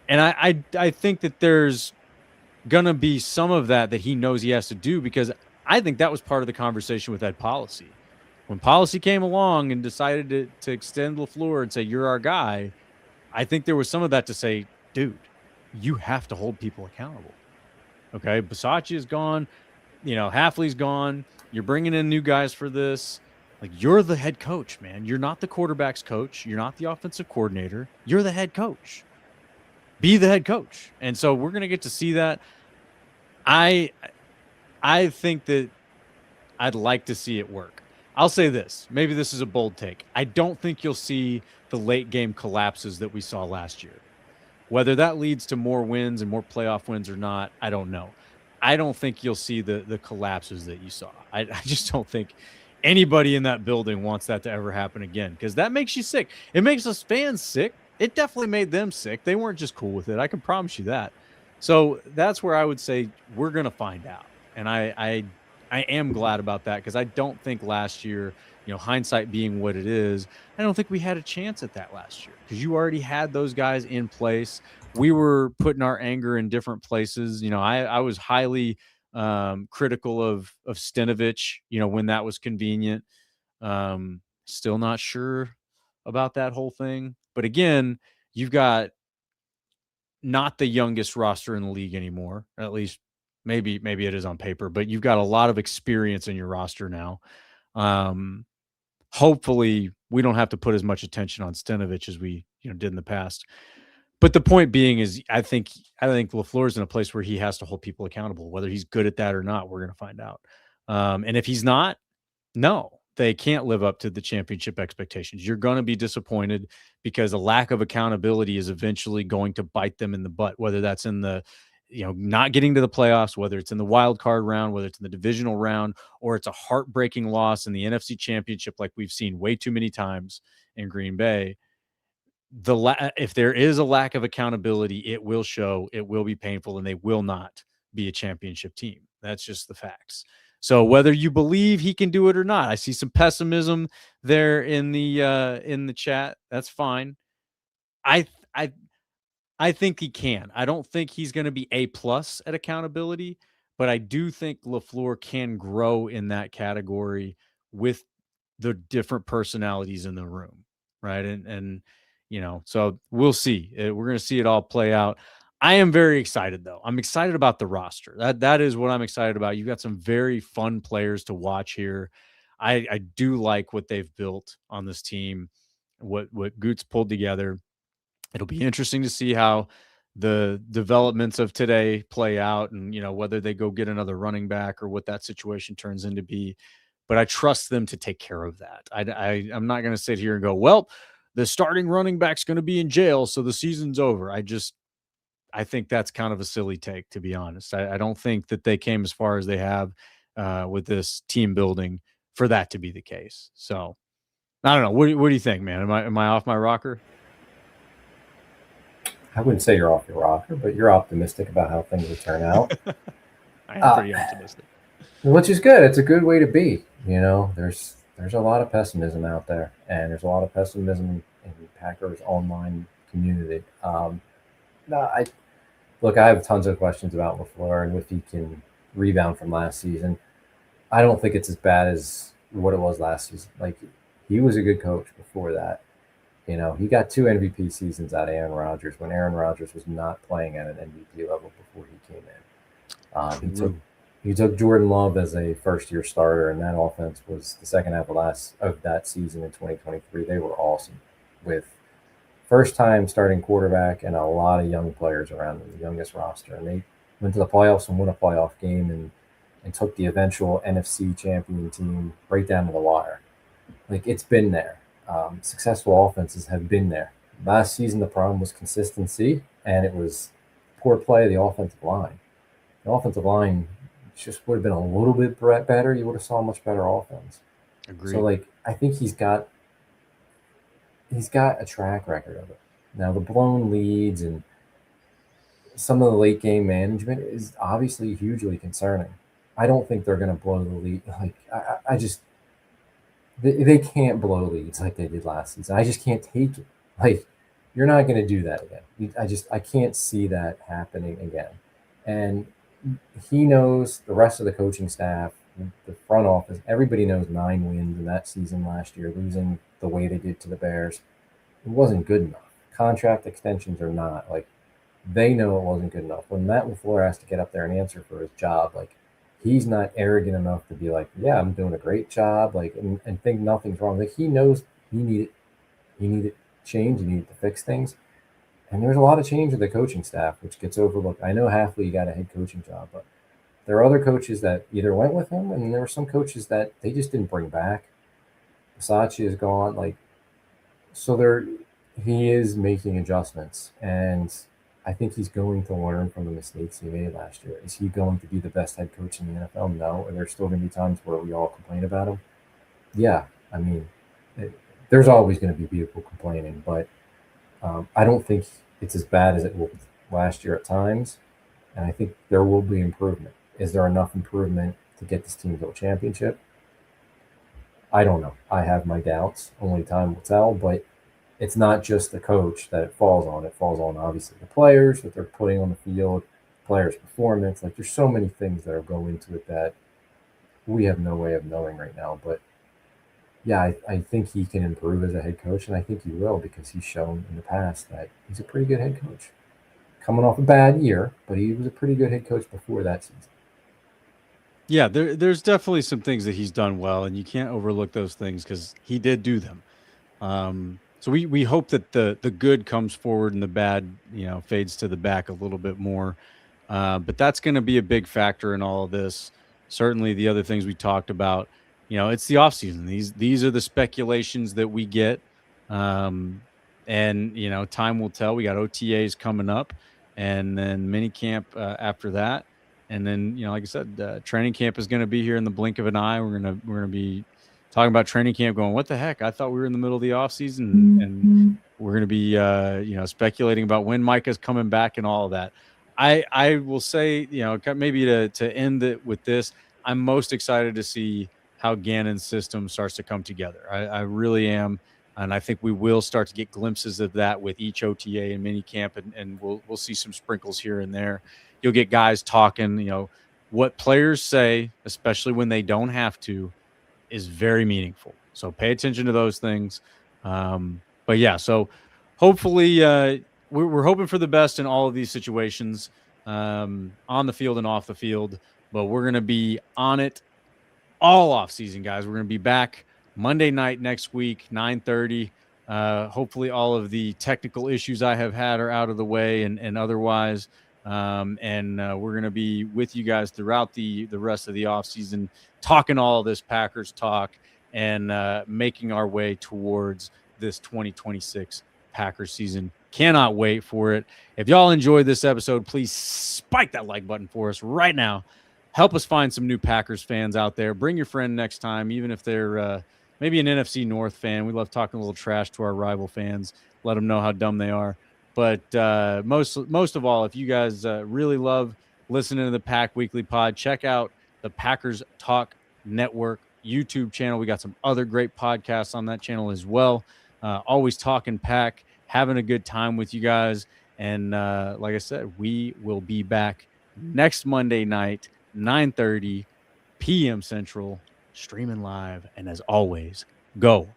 And I think that there's going to be some of that he knows he has to do, because I think that was part of the conversation with Ed Policy. When Policy came along and decided to extend LaFleur and say, you're our guy, I think there was some of that to say, dude, you have to hold people accountable. Okay, Bisaccia is gone. Halfley's gone. You're bringing in new guys for this. Like, you're the head coach, man. You're not the quarterback's coach. You're not the offensive coordinator. You're the head coach. Be the head coach. And so we're going to get to see that. I think that I'd like to see it work. I'll say this. Maybe this is a bold take. I don't think you'll see the late game collapses that we saw last year. Whether that leads to more wins and more playoff wins or not, I don't know. I don't think you'll see the collapses that you saw. I just don't think anybody in that building wants that to ever happen again, because that makes you sick. It makes us fans sick. It definitely made them sick. They weren't just cool with it. I can promise you that. So that's where I would say we're going to find out. And I am glad about that, because I don't think last year, hindsight being what it is, I don't think we had a chance at that last year, because you already had those guys in place. We were putting our anger in different places. I was highly critical of Stenavich, when that was convenient. Still not sure about that whole thing. But again, you've got not the youngest roster in the league anymore. At least maybe it is on paper, but you've got a lot of experience in your roster now. Hopefully we don't have to put as much attention on Stenavich as we did in the past. But the point being is, I think LaFleur's in a place where he has to hold people accountable. Whether he's good at that or not, we're going to find out. And if he's not, no, they can't live up to the championship expectations. You're going to be disappointed, because a lack of accountability is eventually going to bite them in the butt, whether that's in the, not getting to the playoffs, whether it's in the wild card round, whether it's in the divisional round, or it's a heartbreaking loss in the NFC Championship, like we've seen way too many times in Green Bay. If there is a lack of accountability, it will show, it will be painful, and they will not be a championship team. That's just the facts. So whether you believe he can do it or not, I see some pessimism there in the chat. That's fine. I think he can. I don't think he's going to be A+ at accountability, but I do think LaFleur can grow in that category with the different personalities in the room, right? And so we'll see. We're going to see it all play out. I am very excited, though. I'm excited about the roster. That is what I'm excited about. You've got some very fun players to watch here. I do like what they've built on this team, what Goots pulled together. It'll be interesting to see how the developments of today play out, and whether they go get another running back or what that situation turns into be. But I trust them to take care of that. I'm not going to sit here and go, well, the starting running back's going to be in jail, so the season's over. I think that's kind of a silly take, to be honest. I don't think that they came as far as they have with this team building for that to be the case. So I don't know. What do you think, man? Am I off my rocker? I wouldn't say you're off your rocker, but you're optimistic about how things will turn out. I am pretty optimistic. Which is good. It's a good way to be. There's a lot of pessimism out there, and there's a lot of pessimism in Packers online community. I have tons of questions about LaFleur and if he can rebound from last season. I don't think it's as bad as what it was last season. Like, he was a good coach before that. He got 2 MVP seasons out of Aaron Rodgers when Aaron Rodgers was not playing at an MVP level before he came in. He took Jordan Love as a first-year starter, and that offense was the second half of that season in 2023. They were awesome with first-time starting quarterback and a lot of young players around them, the youngest roster. And they went to the playoffs and won a playoff game and took the eventual NFC champion team right down to the wire. Like, it's been there. Successful offenses have been there. Last season, the problem was consistency, and it was poor play of the offensive line. The offensive line just would have been a little bit better. You would have saw a much better offense. Agreed. So, I think he's got a track record of it. Now, the blown leads and some of the late game management is obviously hugely concerning. I don't think they're going to blow the lead. They can't blow leads like they did last season. I just can't take it. You're not going to do that again. I can't see that happening again. And he knows, the rest of the coaching staff, the front office, everybody knows 9 wins in that season last year, losing the way they did to the Bears. It wasn't good enough. Contract extensions or not, they know it wasn't good enough. When Matt LaFleur has to get up there and answer for his job, he's not arrogant enough to be like, yeah, I'm doing a great job, and think nothing's wrong. He knows he needed change, he needed to fix things. And there's a lot of change in the coaching staff, which gets overlooked. I know Hafley got a head coaching job, but there are other coaches that either went with him, and there were some coaches that they just didn't bring back. Versace is gone. So he is making adjustments, and I think he's going to learn from the mistakes he made last year. Is he going to be the best head coach in the NFL? No. Are there still going to be times where we all complain about him? Yeah. I mean, there's always going to be people complaining, but I don't think it's as bad as it was last year at times, and I think there will be improvement. Is there enough improvement to get this team to a championship? I don't know. I have my doubts. Only time will tell, but it's not just the coach that it falls on. It falls on, obviously, the players that they're putting on the field, players' performance. There's so many things that are going into it that we have no way of knowing right now, but yeah, I think he can improve as a head coach, and I think he will, because he's shown in the past that he's a pretty good head coach. Coming off a bad year, but he was a pretty good head coach before that season. Yeah, there's definitely some things that he's done well, and you can't overlook those things because he did do them. So we hope that the good comes forward and the bad, fades to the back a little bit more. But that's going to be a big factor in all of this. Certainly the other things we talked about. It's the offseason. These are the speculations that we get. And, time will tell. We got OTAs coming up, and then minicamp after that. And then, like I said, training camp is going to be here in the blink of an eye. We're going to be talking about training camp going, what the heck? I thought we were in the middle of the offseason, and we're going to be, speculating about when Micah's coming back and all of that. I will say, maybe to end it with this, I'm most excited to see how Gannon's system starts to come together. I really am. And I think we will start to get glimpses of that with each OTA and minicamp, and we'll see some sprinkles here and there. You'll get guys talking, what players say, especially when they don't have to, is very meaningful. So pay attention to those things. But yeah, so hopefully we're hoping for the best in all of these situations, on the field and off the field. But we're going to be on it all off season, guys. We're going to be back Monday night next week, 9:30. Hopefully all of the technical issues I have had are out of the way and otherwise. We're going to be with you guys throughout the rest of the off season, talking all this Packers talk and making our way towards this 2026 Packers season. Cannot wait for it. If y'all enjoyed this episode, please spike that like button for us right now. Help us find some new Packers fans out there. Bring your friend next time, even if they're maybe an NFC North fan. We love talking a little trash to our rival fans. Let them know how dumb they are. But most of all, if you guys really love listening to the Pack Weekly Pod, check out the Packers Talk Network YouTube channel. We got some other great podcasts on that channel as well. Always talking Pack, having a good time with you guys. And like I said, we will be back next Monday night, 9:30 p.m. Central, streaming live. And as always, go